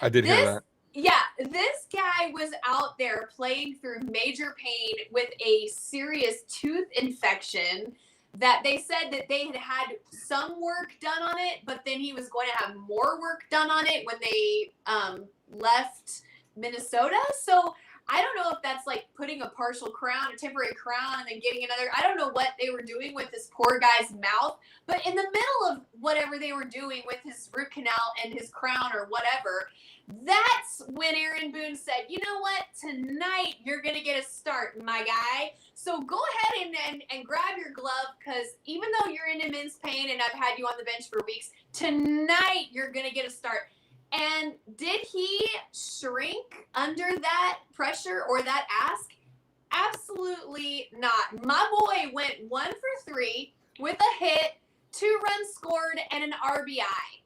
I did hear that. Yeah, this guy was out there playing through major pain with a serious tooth infection that they said that they had some work done on it, but then he was going to have more work done on it when they left Minnesota. So I don't know if that's like putting putting a temporary crown, and then getting another. I don't know what they were doing with this poor guy's mouth, but in the middle of whatever they were doing with his root canal and his crown or whatever, that's when Aaron Boone said, you know what, tonight you're going to get a start, my guy. So go ahead and grab your glove, because even though you're in immense pain and I've had you on the bench for weeks, tonight you're going to get a start. And did he shrink under that pressure or that ask? Absolutely not. My boy went 1 for 3 with a hit, 2 runs scored, and an RBI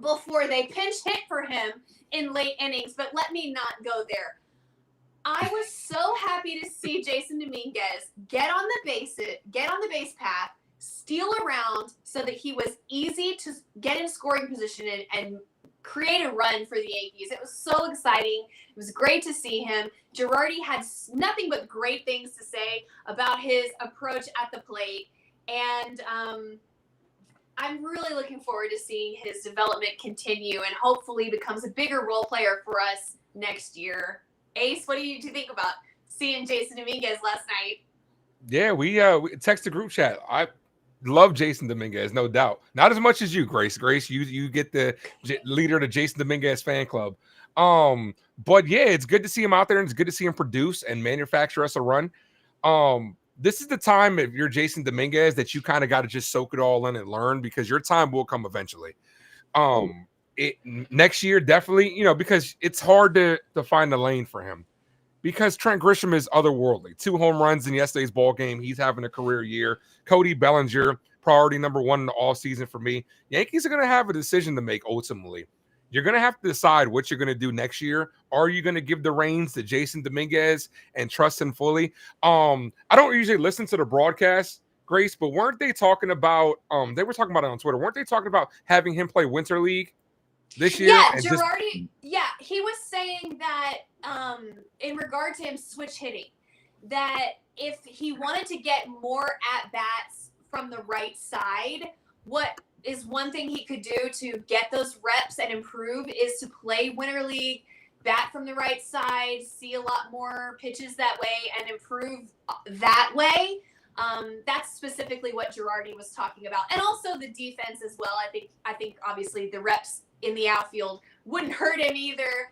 before they pinch hit for him in late innings. But let me not go there. I was so happy to see Jason Dominguez get on the base path, steal around so that he was easy to get in scoring position and create a run for the Yankees. It was so exciting. It was great to see him. Girardi had nothing but great things to say about his approach at the plate. And I'm really looking forward to seeing his development continue and hopefully becomes a bigger role player for us next year. Ace, what do you think about seeing Jason Dominguez last night? Yeah, we text the group chat. I love Jason Dominguez, no doubt. Not as much as you, Grace. Grace, you get the leader of the Jason Dominguez fan club. But yeah, it's good to see him out there, and it's good to see him produce and manufacture us a run. This is the time, if you're Jason Dominguez, that you kind of got to just soak it all in and learn, because your time will come eventually. Next year, definitely, because it's hard to find the lane for him, because Trent Grisham is otherworldly. 2 home runs in yesterday's ball game. He's having a career year. Cody Bellinger, priority number 1 in the offseason for me. Yankees are going to have a decision to make ultimately. You're going to have to decide what you're going to do next year. Are you going to give the reins to Jason Dominguez and trust him fully? I don't usually listen to the broadcast, Grace, but weren't they talking about, they were talking about it on Twitter, weren't they talking about having him play Winter League this year? Yeah, Girardi, he was saying that in regard to him switch hitting, that if he wanted to get more at-bats from the right side, what is one thing he could do to get those reps and improve is to play Winter League, bat from the right side, see a lot more pitches that way, and improve that way. That's specifically what Girardi was talking about. And also the defense as well. I think obviously the reps in the outfield wouldn't hurt him either.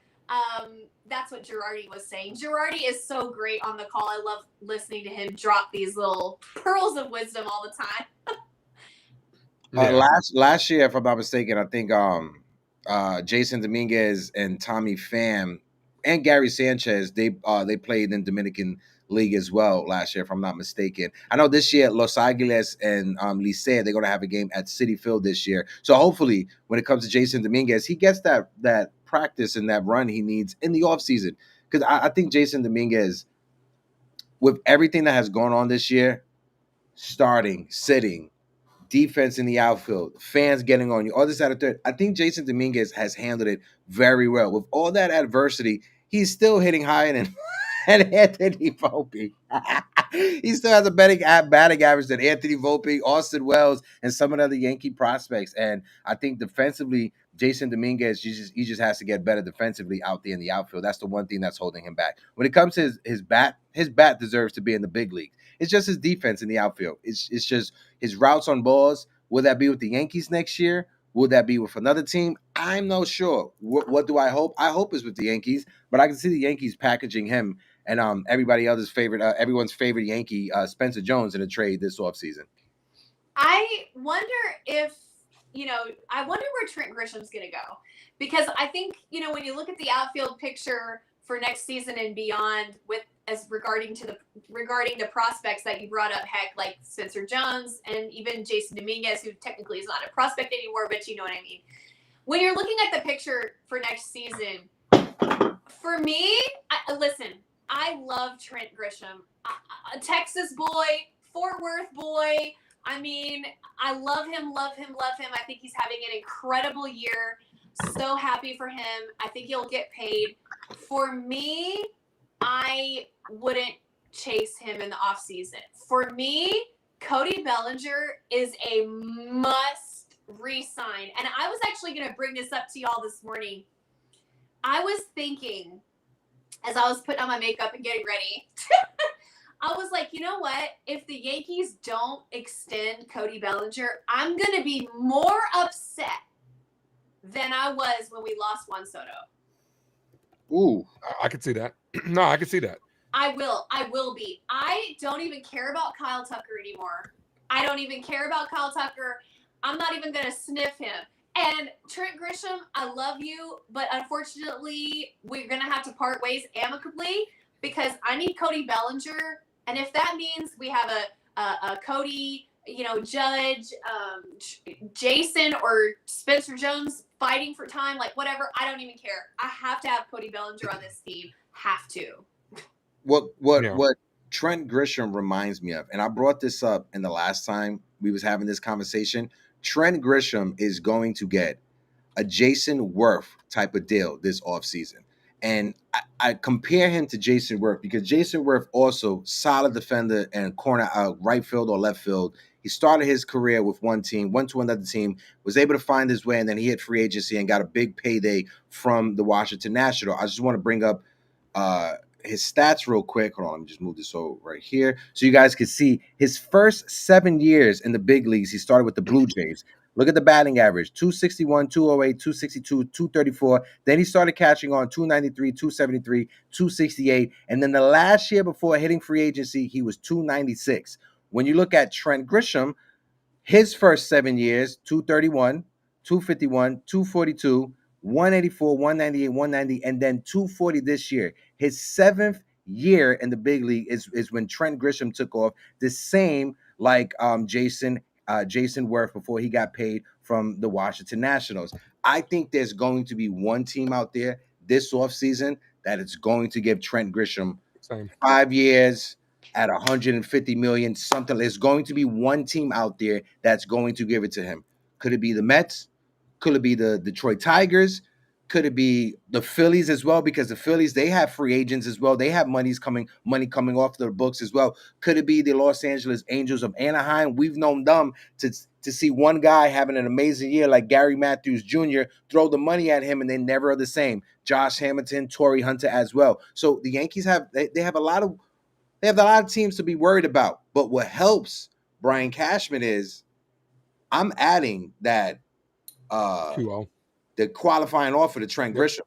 That's what Girardi was saying. Girardi is so great on the call. I love listening to him drop these little pearls of wisdom all the time. Last year, if I'm not mistaken, I think Jason Dominguez and Tommy Pham and Gary Sanchez, they played in Dominican League as well last year, if I'm not mistaken. I know this year Los Aguiles and Licea, they're going to have a game at Citi Field this year. So hopefully when it comes to Jason Dominguez, he gets that practice and that run he needs in the offseason. Because I think Jason Dominguez, with everything that has gone on this year, starting, sitting, defense in the outfield, fans getting on you, all this, that, and third, I think Jason Dominguez has handled it very well. With all that adversity, he's still hitting higher than Anthony Volpe. He still has a batting average than Anthony Volpe, Austin Wells, and some of the other Yankee prospects. And I think defensively, Jason Dominguez, he just has to get better defensively out there in the outfield. That's the one thing that's holding him back. When it comes to his bat deserves to be in the big league. It's just his defense in the outfield. It's just his routes on balls. Will that be with the Yankees next year? Will that be with another team? I'm not sure. What do I hope? I hope it's with the Yankees, but I can see the Yankees packaging him and everyone's favorite Yankee, Spencer Jones, in a trade this offseason. I wonder where Trent Grisham's going to go, because I think, when you look at the outfield picture for next season and beyond, regarding the prospects that you brought up, Heck, like Spencer Jones and even Jason Dominguez, who technically is not a prospect anymore, but you know what I mean. When you're looking at the picture for next season, for me, I love Trent Grisham, a Texas boy, Fort Worth boy. I mean, I love him. I think he's having an incredible year. So happy for him. I think he'll get paid. For me, I wouldn't chase him in the offseason. For me, Cody Bellinger is a must re-sign. And I was actually going to bring this up to y'all this morning. I was thinking as I was putting on my makeup and getting ready. I was like, you know what? If the Yankees don't extend Cody Bellinger, I'm going to be more upset than I was when we lost Juan Soto. Ooh. I could see that. No, I could see that. I will be. I don't even care about Kyle Tucker anymore. I don't even care about Kyle Tucker. I'm not even going to sniff him. And Trent Grisham, I love you, but unfortunately, we're going to have to part ways amicably because I need Cody Bellinger. And if that means we have a Cody, Judge, Jason, or Spencer Jones fighting for time, like whatever, I don't even care. I have to have Cody Bellinger on this team. Have to. What Trent Grisham reminds me of, and I brought this up in the last time we was having this conversation. Trent Grisham is going to get a Jason Worth type of deal this offseason. And I compare him to Jason Worth because Jason Worth also solid defender and corner right field or left field. He started his career with one team, went to another team, was able to find his way, and then he hit free agency and got a big payday from the Washington Nationals. I just want to bring up his stats real quick. Hold on, let me just move this over right here so you guys can see his first 7 years in the big leagues. He started with the Blue Jays. Look at the batting average, 261, 208, 262, 234. Then he started catching on 293, 273, 268. And then the last year before hitting free agency, he was 296. When you look at Trent Grisham, his first 7 years, 231, 251, 242, 184, 198, 190, and then 240 this year. His 7th year in the big league is when Trent Grisham took off, the same like Jason Worth before he got paid from the Washington Nationals. I think there's going to be one team out there this offseason that is going to give Trent Grisham 5 years at 150 million, something. There's going to be one team out there that's going to give it to him. Could it be the Mets? Could it be the Detroit Tigers? Could it be the Phillies as well? Because the Phillies, they have free agents as well. They have money coming off their books as well. Could it be the Los Angeles Angels of Anaheim? We've known them to see one guy having an amazing year like Gary Matthews Jr., throw the money at him and they never are the same. Josh Hamilton, Torrey Hunter as well. So the Yankees have a lot of teams to be worried about. But what helps Brian Cashman is I'm adding that the qualifying offer to Trent Grisham.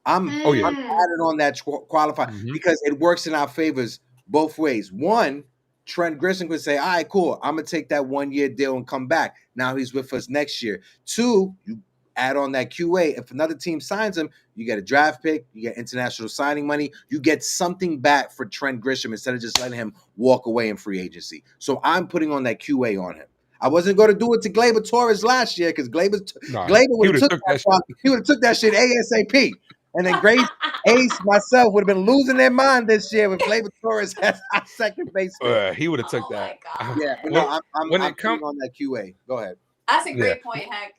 I'm adding on that qualifying because it works in our favors both ways. One, Trent Grisham could say, all right, cool, I'm going to take that 1 year deal and come back. Now he's with us next year. Two, you add on that QA. If another team signs him, you get a draft pick, you get international signing money, you get something back for Trent Grisham instead of just letting him walk away in free agency. So I'm putting on that QA on him. I wasn't going to do it to Gleyber Torres last year because Gleyber would have took that shit ASAP. And then Grace, Ace, myself would have been losing their mind this year with Gleyber Torres as our second baseman. He would have took that. Yeah, but no, I'm putting on that QA. Go ahead. That's a great point, Heck.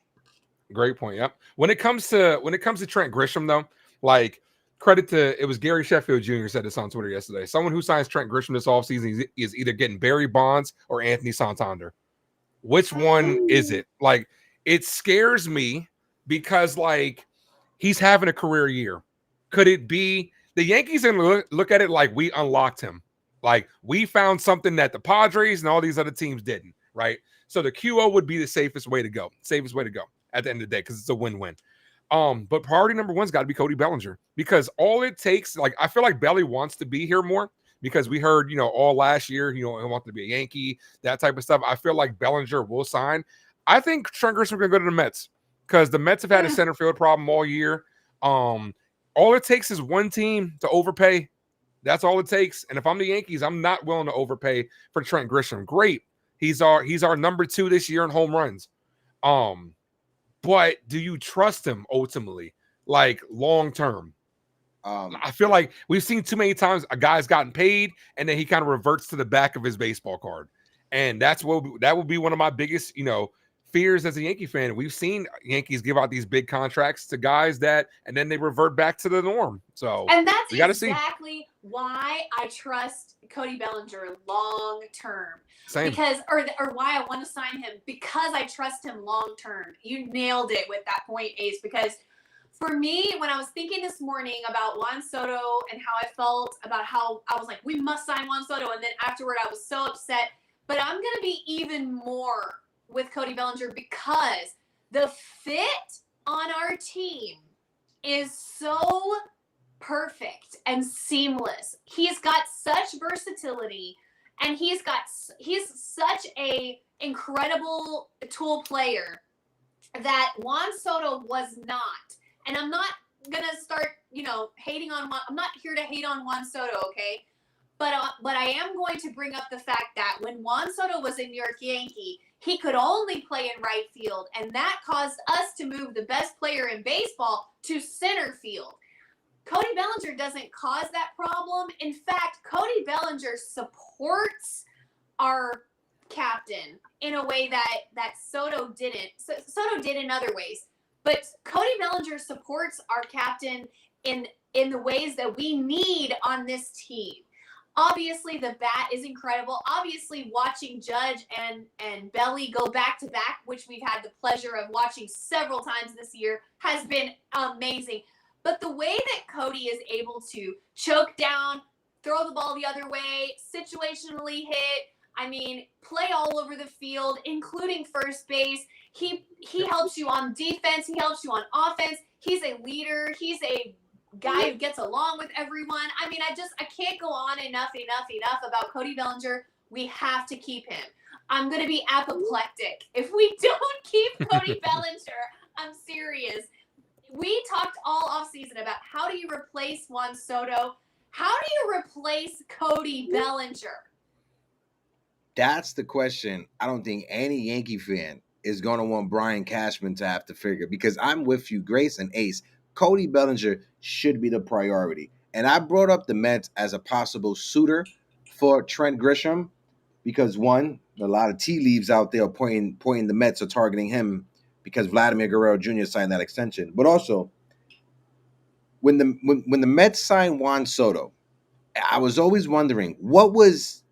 Great point. Yep. When it comes to Trent Grisham, though, like credit to it was Gary Sheffield Jr. said this on Twitter yesterday. Someone who signs Trent Grisham this offseason is either getting Barry Bonds or Anthony Santander. Which one is it? Like, it scares me because, like, he's having a career year. Could it be the Yankees are going to look at it like we unlocked him? Like, we found something that the Padres and all these other teams didn't, right? So the QO would be the safest way to go at the end of the day because it's a win-win. But priority number one's got to be Cody Bellinger because all it takes, like, I feel like Belly wants to be here more. Because we heard, all last year, he wanted to be a Yankee, that type of stuff. I feel like Bellinger will sign. I think Trent Grisham can go to the Mets because the Mets have had a center field problem all year. All it takes is one team to overpay. That's all it takes. And if I'm the Yankees, I'm not willing to overpay for Trent Grisham. Great. He's our number 2 this year in home runs. But do you trust him ultimately, like long term? I feel like we've seen too many times a guy's gotten paid and then he kind of reverts to the back of his baseball card. And that would be one of my biggest, fears as a Yankee fan. We've seen Yankees give out these big contracts to guys and then they revert back to the norm. So and that's exactly why I trust Cody Bellinger long term. Same. Because or why I want to sign him because I trust him long term. You nailed it with that point, Ace, because for me, when I was thinking this morning about Juan Soto and how I felt about how I was like, we must sign Juan Soto. And then afterward, I was so upset. But I'm going to be even more with Cody Bellinger because the fit on our team is so perfect and seamless. He's got such versatility, and he's such a incredible tool player that Juan Soto was not. And I'm not gonna start, hating on Juan. I'm not here to hate on Juan Soto, okay? But I am going to bring up the fact that when Juan Soto was a New York Yankee, he could only play in right field, and that caused us to move the best player in baseball to center field. Cody Bellinger doesn't cause that problem. In fact, Cody Bellinger supports our captain in a way that Soto didn't. Soto did in other ways, but Cody Bellinger supports our captain in the ways that we need on this team. Obviously, the bat is incredible. Obviously, watching Judge and Belly go back to back, which we've had the pleasure of watching several times this year, has been amazing. But the way that Cody is able to choke down, throw the ball the other way, situationally hit, play all over the field, including first base. He helps you on defense. He helps you on offense. He's a leader. He's a guy who gets along with everyone. I can't go on enough about Cody Bellinger. We have to keep him. I'm going to be apoplectic if we don't keep Cody Bellinger. I'm serious. We talked all offseason about how do you replace Juan Soto? How do you replace Cody Bellinger? That's the question I don't think any Yankee fan is going to want Brian Cashman to have to figure, because I'm with you, Grace and Ace. Cody Bellinger should be the priority. And I brought up the Mets as a possible suitor for Trent Grisham because, one, a lot of tea leaves out there pointing the Mets are targeting him because Vladimir Guerrero Jr. signed that extension. But also, when the Mets signed Juan Soto, I was always wondering what was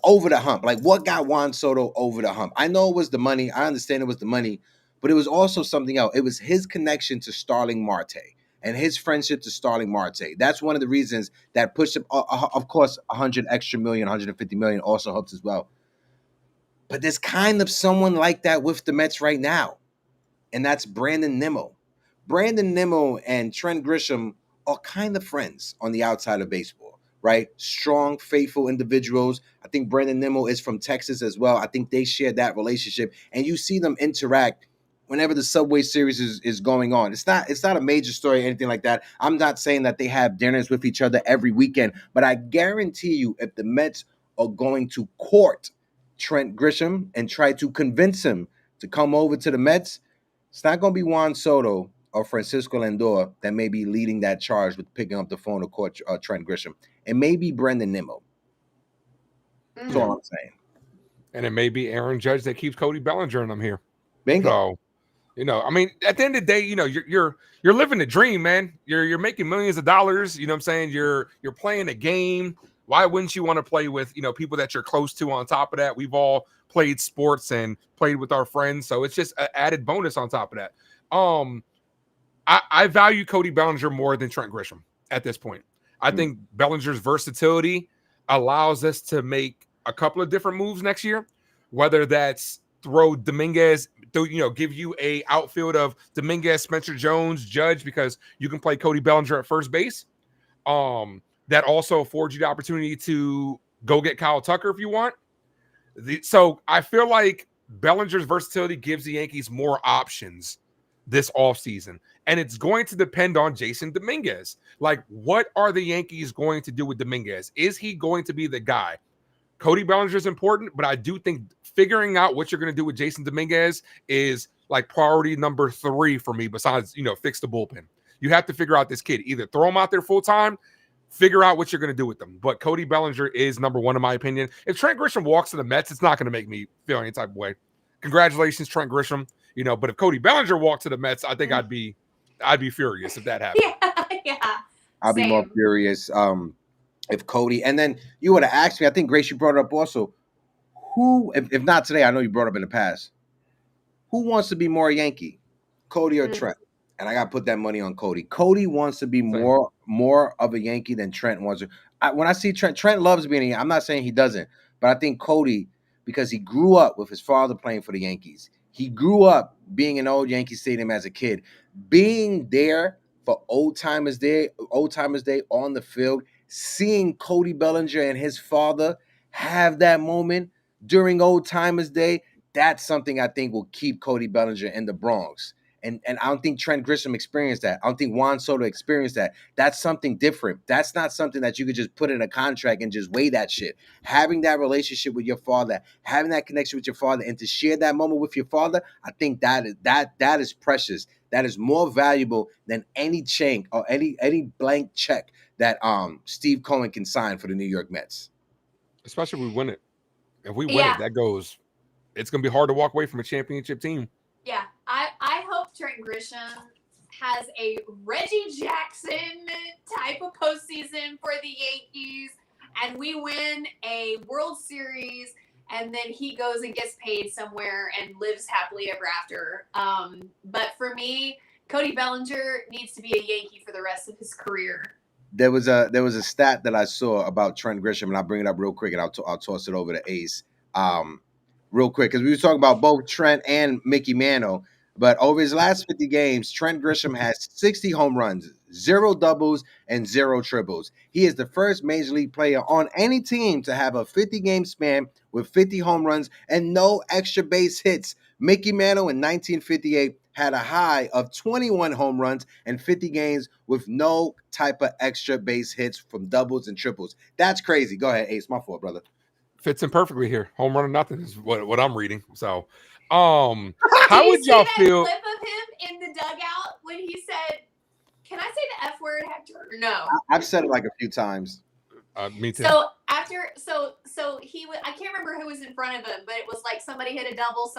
over the hump? Like, what got Juan Soto over the hump? I know it was the money. I understand it was the money, but it was also something else. It was his connection to Starling Marte and his friendship to Starling Marte. That's one of the reasons that pushed him. Of course, 100 extra million, 150 million also helps as well. But there's kind of someone like that with the Mets right now, and that's Brandon Nimmo. Brandon Nimmo and Trent Grisham are kind of friends on the outside of baseball, right? Strong, faithful individuals. I think Brandon Nimmo is from Texas as well. I think they share that relationship, and you see them interact whenever the Subway Series is going on. It's not a major story or anything like that. I'm not saying that they have dinners with each other every weekend, but I guarantee you if the Mets are going to court Trent Grisham and try to convince him to come over to the Mets, it's not going to be Juan Soto or Francisco Lindor that may be leading that charge with picking up the phone to court Trent Grisham. It may be Brendan Nimmo. That's all I'm saying. And it may be Aaron Judge that keeps Cody Bellinger and I'm here. Bingo. So, at the end of the day, you're living the dream, man. You're making millions of dollars. You know what I'm saying? You're playing a game. Why wouldn't you want to play with, people that you're close to on top of that? We've all played sports and played with our friends. So it's just an added bonus on top of that. I value Cody Bellinger more than Trent Grisham at this point. I think Bellinger's versatility allows us to make a couple of different moves next year, whether that's throw Dominguez, give you a outfield of Dominguez, Spencer Jones, Judge, because you can play Cody Bellinger at first base. That also affords you the opportunity to go get Kyle Tucker if you want. So I feel like Bellinger's versatility gives the Yankees more options this offseason. And it's going to depend on Jason Dominguez. Like, what are the Yankees going to do with Dominguez? Is he going to be the guy? Cody Bellinger is important, but I do think figuring out what you're going to do with Jason Dominguez is like priority number 3 for me, besides, fix the bullpen. You have to figure out this kid. Either throw him out there full time, figure out what you're going to do with them. But Cody Bellinger is number 1 in my opinion. If Trent Grisham walks to the Mets, it's not going to make me feel any type of way. Congratulations, Trent Grisham. But if Cody Bellinger walked to the Mets, I think I'd be furious if that happened. Yeah. I'll be more furious if Cody. And then you would have asked me, I think, Grace, you brought it up also, who, if not today, I know you brought it up in the past, who wants to be more Yankee, Cody or Trent? and I got to put that money on Cody. Cody wants to be more of a Yankee than Trent wants to. When I see Trent loves being a Yankee. I'm not saying he doesn't, but I think Cody, because he grew up with his father playing for the Yankees. He grew up being in old Yankee Stadium as a kid. Being there for Old Timers Day on the field, seeing Cody Bellinger and his father have that moment during Old Timers Day, that's something I think will keep Cody Bellinger in the Bronx. And I don't think Trent Grisham experienced that. I don't think Juan Soto experienced that. That's something different. That's not something that you could just put in a contract and just weigh that shit. Having that relationship with your father, having that connection with your father, and to share that moment with your father, I think that is precious. That is more valuable than any check or any blank check that Steve Cohen can sign for the New York Mets. Especially if we win it. If we win it, that goes. It's going to be hard to walk away from a championship team. Yeah, I hope Trent Grisham has a Reggie Jackson type of postseason for the Yankees, and we win a World Series, and then he goes and gets paid somewhere and lives happily ever after. But for me, Cody Bellinger needs to be a Yankee for the rest of his career. There was a stat that I saw about Trent Grisham, and I'll bring it up real quick, and I'll toss it over to Ace. Real quick, because we were talking about both Trent and Mickey Mantle, but over his last 50 games, Trent Grisham has 60 home runs, 0 doubles, and 0 triples. He is the first major league player on any team to have a 50-game span with 50 home runs and no extra base hits. Mickey Mantle in 1958 had a high of 21 home runs and 50 games with no type of extra base hits from doubles and triples. That's crazy. Go ahead, Ace. My fault, brother. Fits in perfectly here. Home run or nothing is what I'm reading. So, how would y'all feel? Clip of him in the dugout when he said, "Can I say the F word, Hector?" No, I've said it like a few times. Me too. So he I can't remember who was in front of him, but it was like somebody hit a double,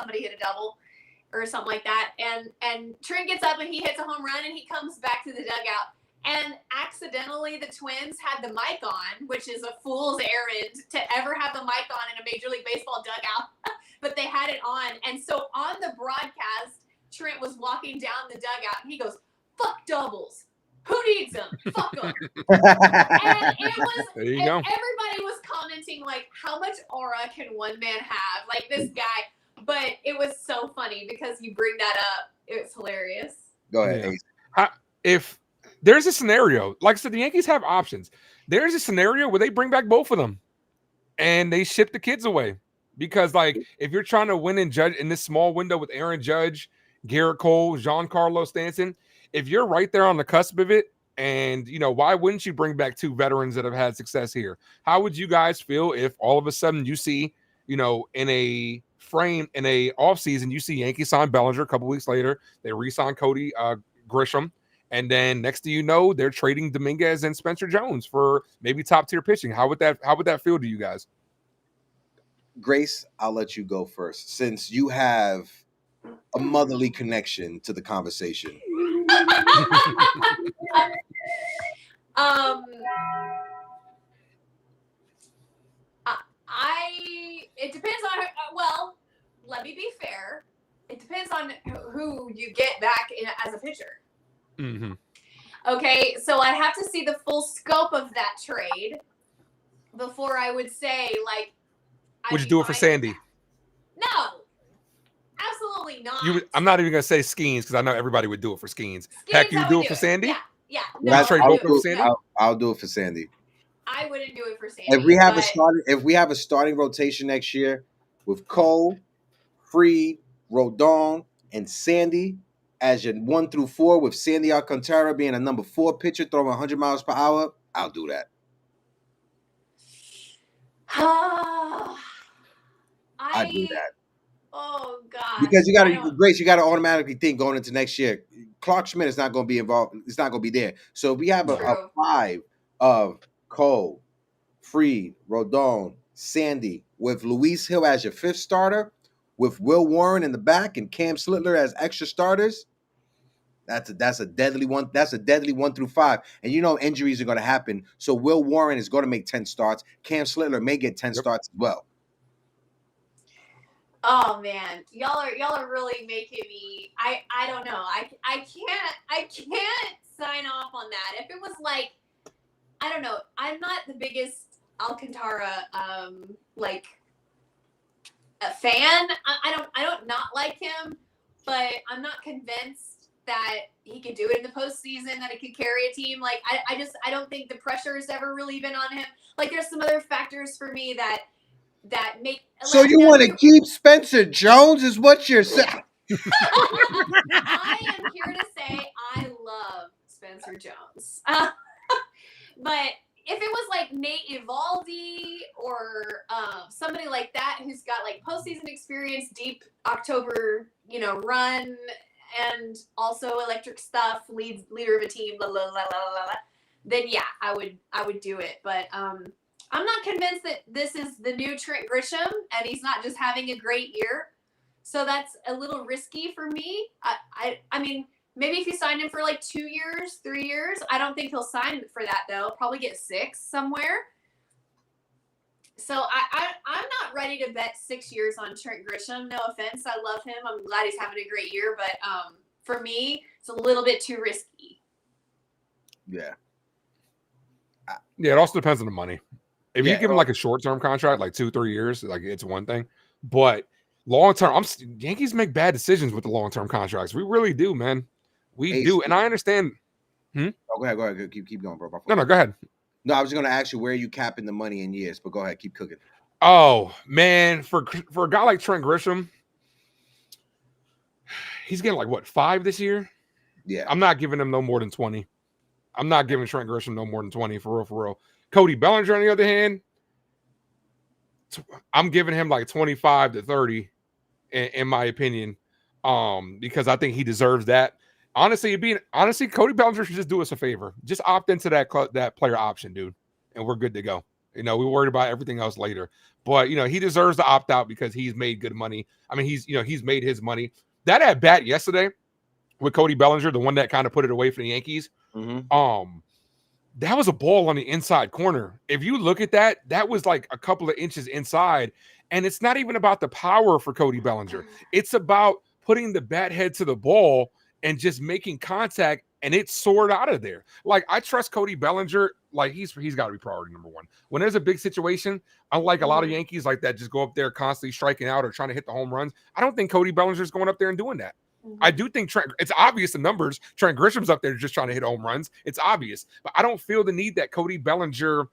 or something like that. And Trent gets up and he hits a home run and he comes back to the dugout. And accidentally, the Twins had the mic on, which is a fool's errand to ever have the mic on in a Major League Baseball dugout. But they had it on. And so on the broadcast, Trent was walking down the dugout and he goes, "Fuck doubles. Who needs them? Fuck them." And it was, there you go. Everybody was commenting, like, how much aura can one man have? Like, this guy. But it was so funny because you bring that up. It was hilarious. Go ahead. Yeah. If there's a scenario, like I said, the Yankees have options. There's a scenario where they bring back both of them and they ship the kids away. Because, like, if you're trying to win in this small window with Aaron Judge, Garrett Cole, Giancarlo Stanton, if you're right there on the cusp of it, and, why wouldn't you bring back 2 veterans that have had success here? How would you guys feel if all of a sudden you see, in a offseason, you see Yankees sign Bellinger a couple weeks later, they re-sign Cody Grisham, and then next thing you know, they're trading Dominguez and Spencer Jones for maybe top-tier pitching. How would that feel to you guys? Grace, I'll let you go first, since you have a motherly connection to the conversation. It depends on well, let me be fair. It depends on who you get back as a pitcher. Mm-hmm. Okay, so I have to see the full scope of that trade before I would say, like, would you do it for Sandy? No, absolutely not. I'm not even gonna say Skeens because I know everybody would do it for Skeens. Heck, you do it for Sandy? Yeah. No, trade both for Sandy. I'll do it for Sandy. I wouldn't do it for Sandy. If we have a starting rotation next year with Cole, Freed, Rodon, and Sandy as your 1 through 4, with Sandy Alcantara being a number 4 pitcher throwing 100 miles per hour, I'll do that. I'd do that. Oh God! Because you gotta automatically think going into next year, Clark Schmidt is not going to be involved. It's not going to be there. So if we have a 5 of Cole, Freed, Rodon, Sandy, with Luis Hill as your 5th starter, with Will Warren in the back and Cam Slitler as extra starters, that's a deadly one. That's a deadly 1 through 5. And injuries are going to happen. So Will Warren is going to make 10 starts. Cam Slitler may get 10 starts as well. Oh man, y'all are really making me. I don't know. I can't sign off on that. If it was like, I don't know. I'm not the biggest Alcantara like a fan. I don't not like him, but I'm not convinced that he could do it in the postseason, that he could carry a team. Like I don't think the pressure has ever really been on him. Like there's some other factors for me that make. So you want to keep Spencer Jones, is what you're saying? I am here to say I love Spencer Jones. But if it was like Nate Eovaldi or somebody like that who's got like postseason experience, deep October, run, and also electric stuff, leader of a team, blah blah blah blah blah, then yeah, I would do it. But I'm not convinced that this is the new Trent Grisham, and he's not just having a great year. So that's a little risky for me. I mean, maybe if you signed him for like 2 years, 3 years, I don't think he'll sign for that though. Probably get 6 somewhere. So I'm not ready to bet 6 years on Trent Grisham. No offense, I love him. I'm glad he's having a great year, but for me, it's a little bit too risky. Yeah. Yeah, it also depends on the money. If you give him like a short-term contract, like 2-3 years, like it's one thing. But long-term, Yankees make bad decisions with the long-term contracts. We really do, man. We do, and I understand. Oh, go ahead. Keep going, bro. No, go ahead. No, I was going to ask you where are you capping the money in years, but go ahead, keep cooking. Oh man, for a guy like Trent Grisham, he's getting like what 5 this year. Yeah, I'm not giving him no more than 20. I'm not giving Trent Grisham no more than 20 for real. Cody Bellinger, on the other hand, I'm giving him like 25 to 30, in my opinion, because I think he deserves that. Honestly, Cody Bellinger should just do us a favor. Just opt into that player option, dude, and we're good to go. We worried about everything else later, but he deserves to opt out because he's made good money. I mean, he's made his money. That at bat yesterday with Cody Bellinger, the one that kind of put it away for the Yankees. Mm-hmm. That was a ball on the inside corner. If you look at that, that was like a couple of inches inside. And it's not even about the power for Cody Bellinger. It's about putting the bat head to the ball and just making contact, and it soared out of there. Like, I trust Cody Bellinger. Like, he's got to be priority number one. When there's a big situation, unlike a lot of Yankees like that, just go up there constantly striking out or trying to hit the home runs. I don't think Cody Bellinger's going up there and doing that. I do think it's obvious the numbers. Trent Grisham's up there just trying to hit home runs. It's obvious. But I don't feel the need that Cody Bellinger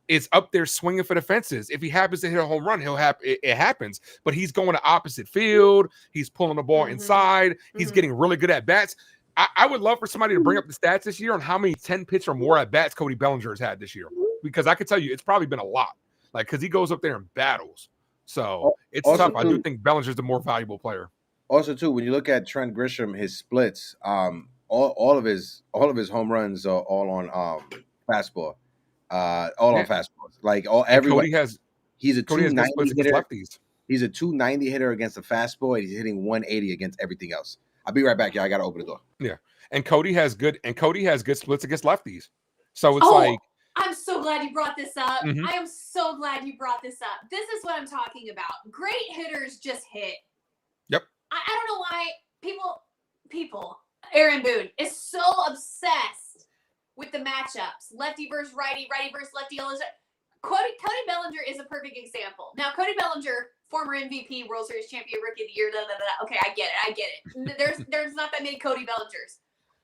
is up there swinging for the fences. If he happens to hit a home run, it happens. But he's going to opposite field. He's pulling the ball inside. He's getting really good at bats. I would love for somebody to bring up the stats this year on how many 10 pitch or more at bats Cody Bellinger has had this year. Because I can tell you it's probably been a lot. Like, because he goes up there and battles. So it's tough. I do think Bellinger's the more valuable player. Also, too, when you look at Trent Grisham, his splits, all of his home runs are all on fastball, on fastballs. Like everyone, he's a 290 hitter. Lefties. He's a 290 hitter against a fastball, and he's hitting 180 against everything else. I'll be right back, y'all. I gotta open the door. Yeah, and Cody has good splits against lefties. So it's like. I'm so glad you brought this up. I am so glad you brought this up. This is what I'm talking about. Great hitters just hit. Yep. I don't know why people, Aaron Boone is so obsessed with the matchups. Lefty versus righty, righty versus lefty. Cody Bellinger is a perfect example. Now, Cody Bellinger, former MVP, World Series champion, Rookie of the Year, okay, I get it. There's not that many Cody Bellingers.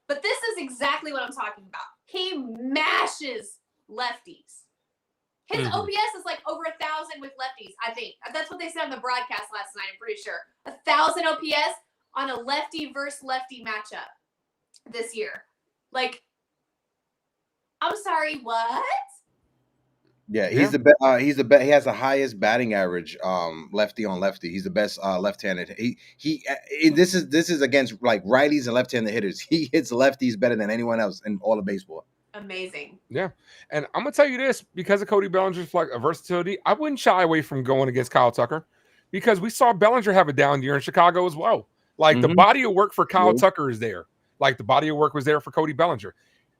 But this is exactly what I'm talking about. He mashes lefties. His OPS is like over 1,000 with lefties, I think. That's what they said on the broadcast last night, I'm pretty sure. 1,000 OPS on a lefty versus lefty matchup this year. Like, I'm sorry, what? Yeah, he's the best. He has the highest batting average, lefty on lefty. He's the best left-handed. This is against like righties and left-handed hitters. He hits lefties better than anyone else in all of baseball. Amazing. Yeah. And I'm going to tell you this, because of Cody Bellinger's versatility, I wouldn't shy away from going against Kyle Tucker, because we saw Bellinger have a down year in Chicago as well. Like, the body of work for Kyle Tucker is there. Like, the body of work was there for Cody Bellinger.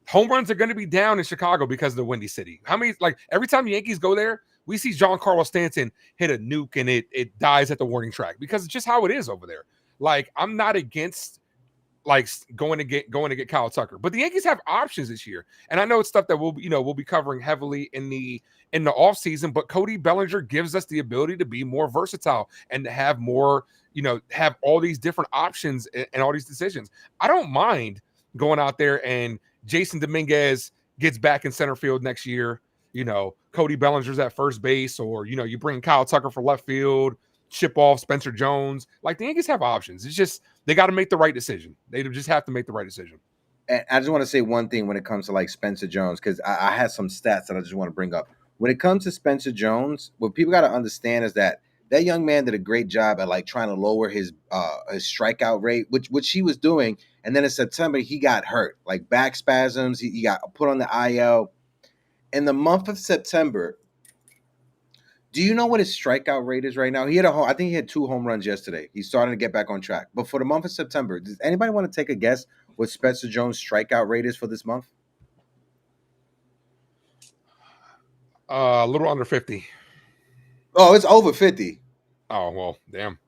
Home runs are going to be down in Chicago because of the Windy City. How many, like, every time the Yankees go there, We see Giancarlo Stanton hit a nuke and it dies at the warning track because it's just how it is over there. Like, I'm not against like going to get Kyle Tucker, but the Yankees have options this year, and I know it's stuff that we'll be covering heavily in the off season. But Cody Bellinger gives us the ability to be more versatile and to have more, have all these different options and all these decisions. I don't mind going out there and Jason Dominguez gets back in center field next year. Cody Bellinger's at first base, or you bring Kyle Tucker for left field, ship off Spencer Jones. Like, the Yankees have options. It's just they got to make the right decision. They just have to make the right decision. And I just want to say one thing when it comes to like Spencer Jones, because I had some stats that I just want to bring up. When it comes to Spencer Jones, what people got to understand is that young man did a great job at like trying to lower his strikeout rate, which he was doing. And then in September, he got hurt, like back spasms. He got put on the IL. In the month of September, do you know what his strikeout rate is right now? I think he had 2 home runs yesterday. He's starting to get back on track. But for the month of September, does anybody want to take a guess what Spencer Jones' strikeout rate is for this month? A little under 50. Oh, it's over 50. Oh, well, damn.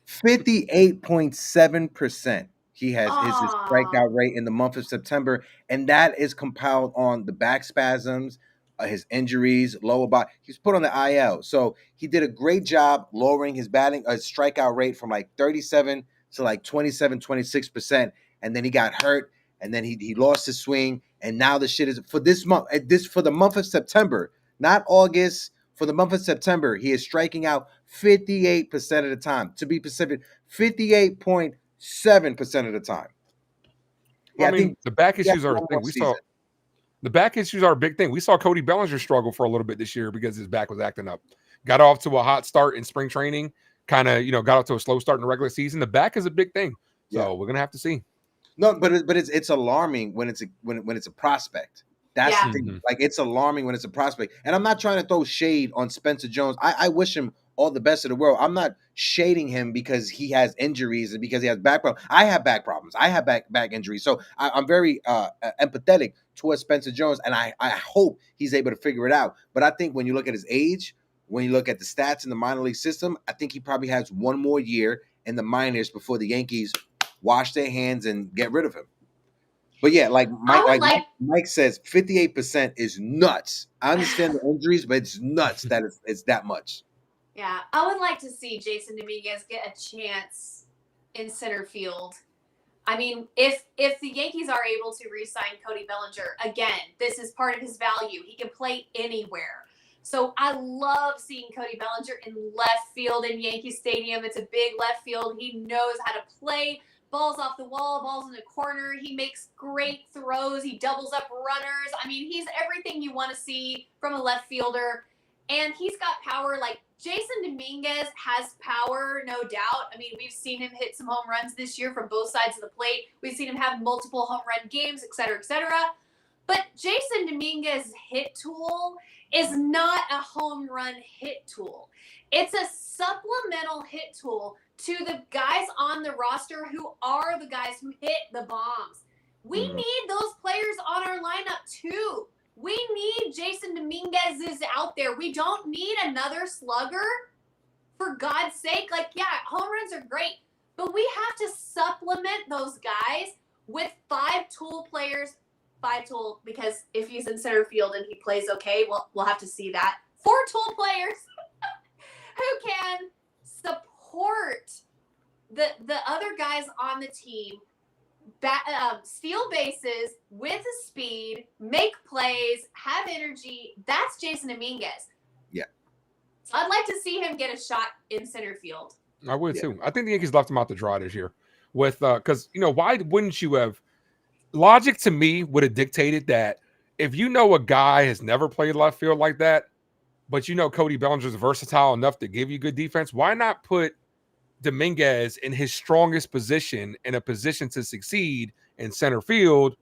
58.7%. He has his strikeout rate in the month of September, and that is compiled on the back spasms, his injuries, lower body. He's put on the IL. So he did a great job lowering his strikeout rate from like 37 to like 27, 26%. And then he got hurt, and then he lost his swing. And now the shit is for this month, for the month of September, not August. For the month of September, he is striking out 58% of the time. To be specific, 58.7% of the time. Yeah, I think the back issues are a thing. The back issues are a big thing. We saw Cody Bellinger struggle for a little bit this year because his back was acting up. Got off to a hot start in spring training, kind of, got off to a slow start in the regular season. The back is a big thing. So we're going to have to see. No, but it's alarming when it's a prospect. That's the thing. Like, it's alarming when it's a prospect. And I'm not trying to throw shade on Spencer Jones. I wish him all the best in the world. I'm not shading him because he has injuries and because he has back problems. I have back problems. I have back injuries. So I'm very empathetic towards Spencer Jones, and I hope he's able to figure it out. But I think when you look at his age, when you look at the stats in the minor league system, I think he probably has one more year in the minors before the Yankees wash their hands and get rid of him. But yeah, like Mike says, 58% is nuts. I understand the injuries, but it's nuts that it's that much. Yeah, I would like to see Jason Dominguez get a chance in center field. I mean, if the Yankees are able to re-sign Cody Bellinger, again, this is part of his value. He can play anywhere. So I love seeing Cody Bellinger in left field in Yankee Stadium. It's a big left field. He knows how to play. Balls off the wall, balls in the corner. He makes great throws. He doubles up runners. I mean, he's everything you want to see from a left fielder. And he's got power. Like, Jason Dominguez has power, no doubt. I mean, we've seen him hit some home runs this year from both sides of the plate. We've seen him have multiple home run games, et cetera, et cetera. But Jason Dominguez's hit tool is not a home run hit tool. It's a supplemental hit tool to the guys on the roster who are the guys who hit the bombs. We need those players on our lineup too. We need Jason Dominguez's out there. We don't need another slugger, for God's sake. Like, yeah, home runs are great, but we have to supplement those guys with 5 tool players. 5 tool, because if he's in center field and he plays okay, we'll have to see that. 4 tool players who can support the other guys on the team, steal bases with speed, make plays, have energy. That's Jason Dominguez. Yeah. So I'd like to see him get a shot in center field. I would too. I think the Yankees left him out to dry this year with because why wouldn't you have? Logic to me would have dictated that if a guy has never played left field like that, but Cody Bellinger is versatile enough to give you good defense, why not put Dominguez in his strongest position, in a position to succeed in center field,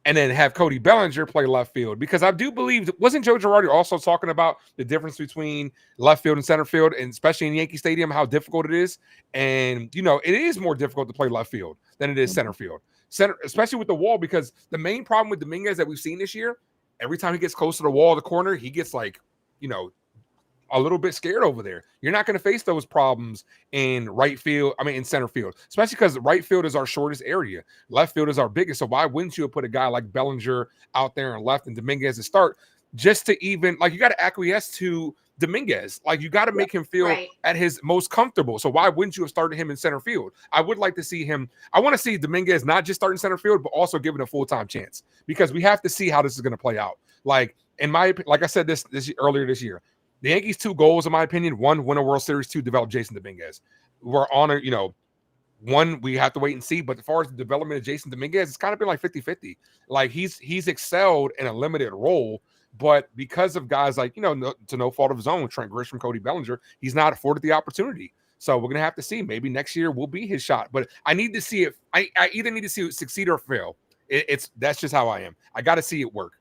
and then have Cody Bellinger play left field? Because I do believe, wasn't Joe Girardi also talking about the difference between left field and center field, and especially in Yankee Stadium, how difficult it is? And, it is more difficult to play left field than it is center field. Center, especially with the wall, because the main problem with Dominguez that we've seen this year, every time he gets close to the wall of the corner, he gets a little bit scared over there. You're not going to face those problems in in center field, especially because right field is our shortest area. Left field is our biggest. So why wouldn't you have put a guy like Bellinger out there and left and Dominguez to start just to even, like, you got to acquiesce to Dominguez. Like, you got to make him feel at his most comfortable. So why wouldn't you have started him in center field? I would like to see him. I want to see Dominguez not just starting center field, but also given a full-time chance, because we have to see how this is going to play out. Like, like I said this earlier this year, the Yankees' 2 goals, in my opinion: 1, win a World Series; 2, develop Jason Dominguez. We're on a, 1, we have to wait and see. But as far as the development of Jason Dominguez, it's kind of been like 50-50. Like, he's excelled in a limited role, but because of guys like, to no fault of his own, Trent Grisham, Cody Bellinger, he's not afforded the opportunity. So we're going to have to see. Maybe next year will be his shot. But I need to see it. I either need to see it succeed or fail. That's just how I am. I got to see it work.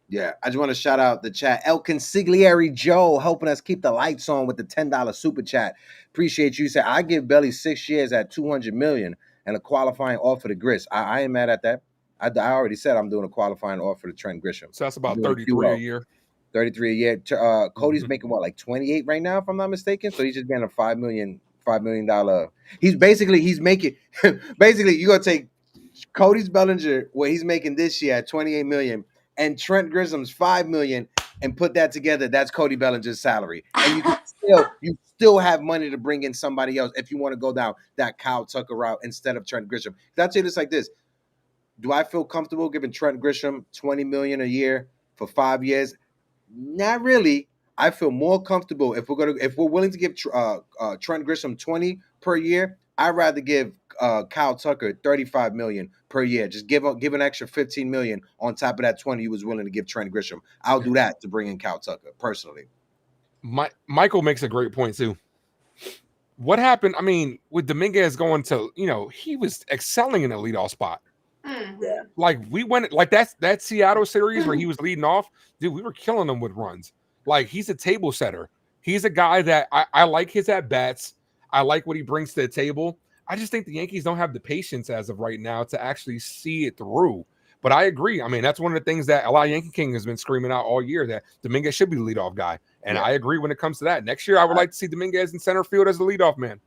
Yeah, I just want to shout out the chat. El Consigliere Joe helping us keep the lights on with the $10 super chat. Appreciate you. Say, I give Belly 6 years at $200 million and a qualifying offer to Gris. I ain't mad at that. I already said I'm doing a qualifying offer to Trent Grisham. So that's about 33 a year. 33 a year. Cody's making what, like 28 right now, if I'm not mistaken. So he's just getting a $5 million. He's making basically you're gonna take Cody's Bellinger, what he's making this year at 28 million, and Trent Grisham's $5 million, and put that together. That's Cody Bellinger's salary, and you still have money to bring in somebody else if you want to go down that Kyle Tucker route instead of Trent Grisham. I'll tell you this like this: do I feel comfortable giving Trent Grisham $20 million a year for 5 years? Not really. I feel more comfortable if we're willing to give Trent Grisham 20 per year. I'd rather give Kyle Tucker $35 million per year. Just give an extra $15 million on top of that 20 you was willing to give Trent Grisham. I'll do that to bring in Kyle Tucker personally. Michael makes a great point too. What happened? I mean, with Dominguez going to, he was excelling in the leadoff spot. Yeah. Like, we went like that Seattle series where he was leading off, dude. We were killing him with runs. Like, he's a table setter. He's a guy that I like his at bats. I like what he brings to the table. I just think the Yankees don't have the patience as of right now to actually see it through. But I agree. I mean, that's one of the things that a lot of Yankee King has been screaming out all year, that Dominguez should be the leadoff guy. And I agree when it comes to that. Next year, I would like to see Dominguez in center field as the leadoff man.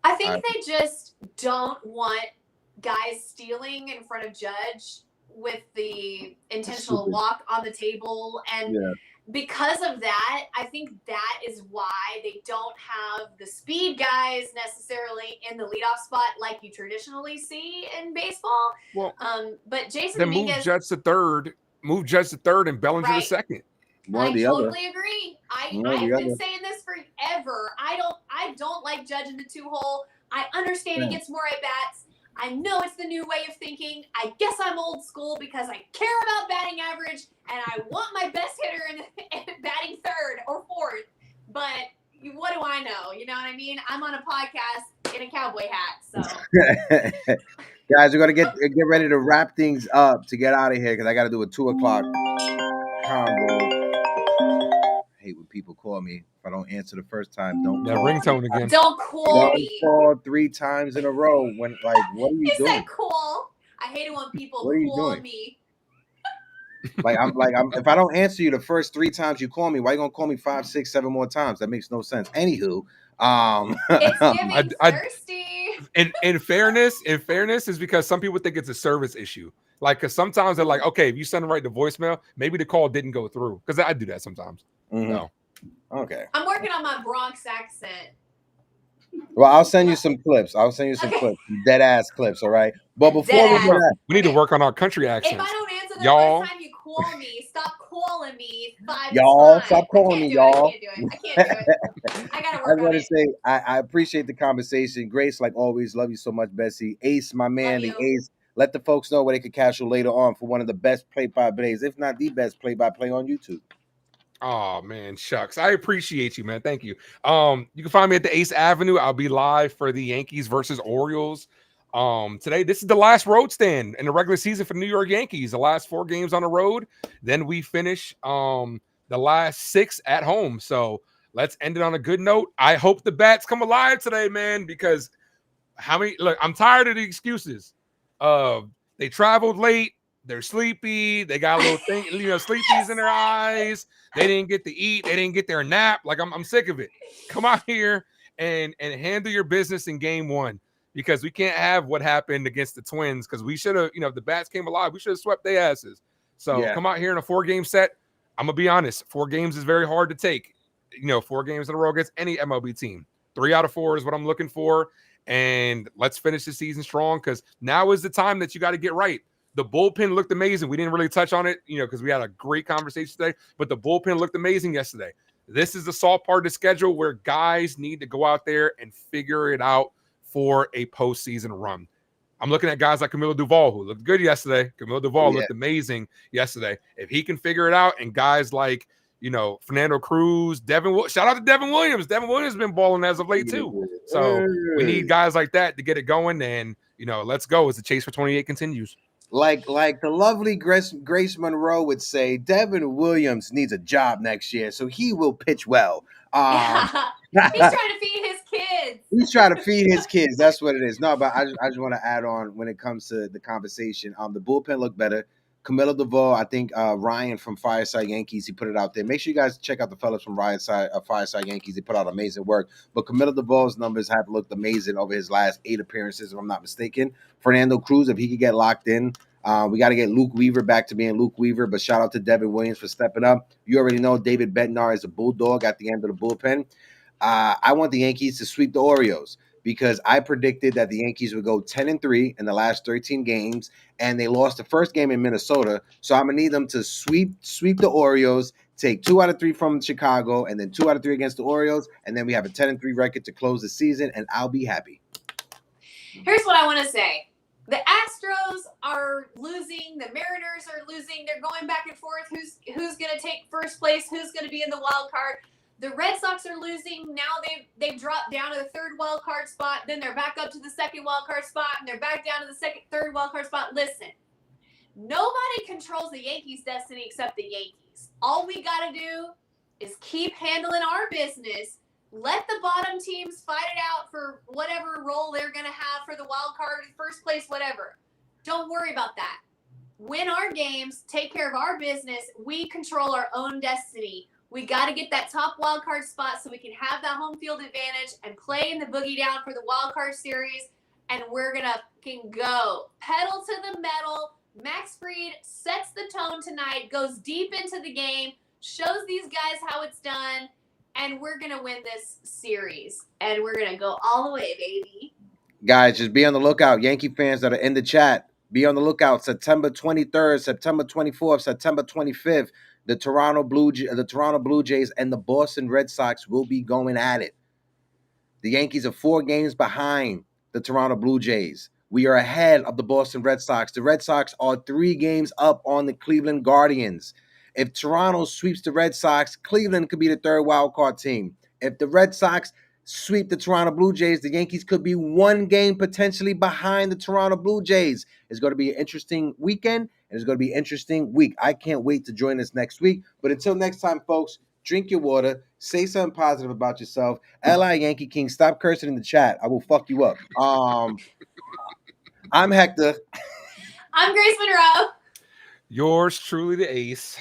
I think they just don't want guys stealing in front of Judge with the intentional walk on the table. And because of that, I think that is why they don't have the speed guys necessarily in the leadoff spot like you traditionally see in baseball. Well, but Jason then Dominguez, move Judge to third and Bellinger to second. I totally agree. I've been saying this forever. I don't like Judge in the 2-hole. I understand he gets more at bats. I know it's the new way of thinking. I guess I'm old school because I care about batting average and I want my best hitter in batting third or fourth. But what do I know? You know what I mean? I'm on a podcast in a cowboy hat. So, guys, we're gonna get ready to wrap things up to get out of here because I got to do a 2:00 combo. I hate when people call me. If I don't answer the first time, don't that ringtone again. Don't call me. Call 3 times in a row. When what are you doing? Said call. I hate it when people call me. If I don't answer you the first 3 times you call me, why you gonna call me 5, 6, 7 more times? That makes no sense. Anywho, it's giving thirsty. In fairness is because some people think it's a service issue. Like, because sometimes they're like, okay, if you send them right to voicemail, maybe the call didn't go through. Because I do that sometimes. No. Okay. I'm working on my Bronx accent. Well, I'll send you some clips. Dead ass clips, all right? But before we do that, we need to work on our country accents. If I don't answer the first time you call me, stop calling me 5 y'all, times. stop calling me, y'all. I can't do it. I gotta work on it. Say, I appreciate the conversation. Grace, like always, love you so much, Bessie. Ace, my man, the Ace. Let the folks know where they can catch you later on for one of the best play-by-plays, if not the best play-by-play on YouTube. Oh man, shucks. I appreciate you, man. Thank you. You can find me at the Ace Avenue. I'll be live for the Yankees versus Orioles. Today, this is the last road stand in the regular season for the New York Yankees. The last 4 games on the road. Then we finish the last 6 at home. So let's end it on a good note. I hope the bats come alive today, man, because I'm tired of the excuses. They traveled late. They're sleepy. They got a little thing, sleepies in their eyes. They didn't get to eat. They didn't get their nap. Like I'm sick of it. Come out here and handle your business in game one, because we can't have what happened against the Twins, because we should have, if the bats came alive, we should have swept their asses. So come out here in a 4-game set. I'm gonna be honest. 4 games is very hard to take. 4 games in a row against any MLB team. 3 out of 4 is what I'm looking for. And let's finish the season strong, because now is the time that you got to get right. The bullpen looked amazing. We didn't really touch on it, because we had a great conversation today, but the bullpen looked amazing yesterday. This is the soft part of the schedule where guys need to go out there and figure it out for a postseason run. I'm looking at guys like Camilo Duvall, who looked good yesterday. Camilo Duvall looked amazing yesterday. If he can figure it out, and guys like, Fernando Cruz, shout out to Devin Williams. Devin Williams has been balling as of late too. So we need guys like that to get it going, and, let's go as the chase for 28 continues. Like the lovely Grace Monroe would say, Devin Williams needs a job next year, so he will pitch well. He's trying to feed his kids. He's trying to feed his kids. That's what it is. No, but I just want to add on when it comes to the conversation. The bullpen looked better. Camilo Duvall, I think Ryan from Fireside Yankees, he put it out there. Make sure you guys check out the fellas from Fireside Yankees. They put out amazing work. But Camilo Duvall's numbers have looked amazing over his last 8 appearances, if I'm not mistaken. Fernando Cruz, if he could get locked in. We got to get Luke Weaver back to being Luke Weaver, but shout out to Devin Williams for stepping up. You already know David Bednar is a bulldog at the end of the bullpen. I want the Yankees to sweep the Orioles, because I predicted that the Yankees would go 10-3 in the last 13 games, and they lost the first game in Minnesota. So I'm going to need them to sweep the Orioles, take 2 out of 3 from Chicago, and then 2 out of 3 against the Orioles, and then we have a 10-3 record to close the season, and I'll be happy. Here's what I want to say. The Astros are losing. The Mariners are losing. They're going back and forth. Who's going to take first place? Who's going to be in the wild card? The Red Sox are losing. Now they've dropped down to the 3rd wild card spot. Then they're back up to the 2nd wild card spot, and they're back down to the 3rd wild card spot. Listen, nobody controls the Yankees' destiny except the Yankees. All we got to do is keep handling our business. Let the bottom teams fight it out for whatever role they're going to have for the wild card, first place, whatever. Don't worry about that. Win our games, take care of our business. We control our own destiny. We got to get that top wild card spot so we can have that home field advantage and play in the boogie down for the wild card series. And we're going to fucking go. Pedal to the metal. Max Fried sets the tone tonight, goes deep into the game, shows these guys how it's done. And we're going to win this series. And we're going to go all the way, baby. Guys, just be on the lookout. Yankee fans that are in the chat, be on the lookout. September 23rd, September 24th, September 25th, the Toronto Blue Jays and the Boston Red Sox will be going at it. The Yankees are 4 games behind the Toronto Blue Jays. We are ahead of the Boston Red Sox. The Red Sox are 3 games up on the Cleveland Guardians. If Toronto sweeps the Red Sox, Cleveland could be the 3rd wild card team. If the Red Sox sweep the Toronto Blue Jays, the Yankees could be 1 game potentially behind the Toronto Blue Jays. It's going to be an interesting weekend, and it's going to be an interesting week. I can't wait to join us next week. But until next time, folks, drink your water, say something positive about yourself. L.I. Yankee King, stop cursing in the chat. I will fuck you up. I'm Hector. I'm Grace Monroe. Yours truly, the ace.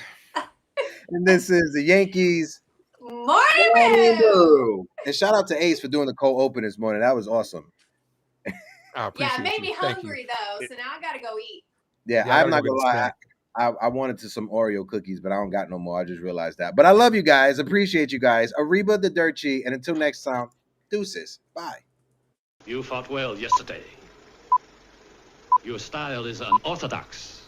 And this is the Yankees Morning Brew. And shout out to Ace for doing the cold open this morning. That was awesome. Yeah, it made me hungry though, so now I gotta go eat. Yeah, I'm not gonna lie. I wanted some Oreo cookies, but I don't got no more. I just realized that. But I love you guys. Appreciate you guys. Arriba the Dirty. And until next time, deuces. Bye. You fought well yesterday. Your style is unorthodox.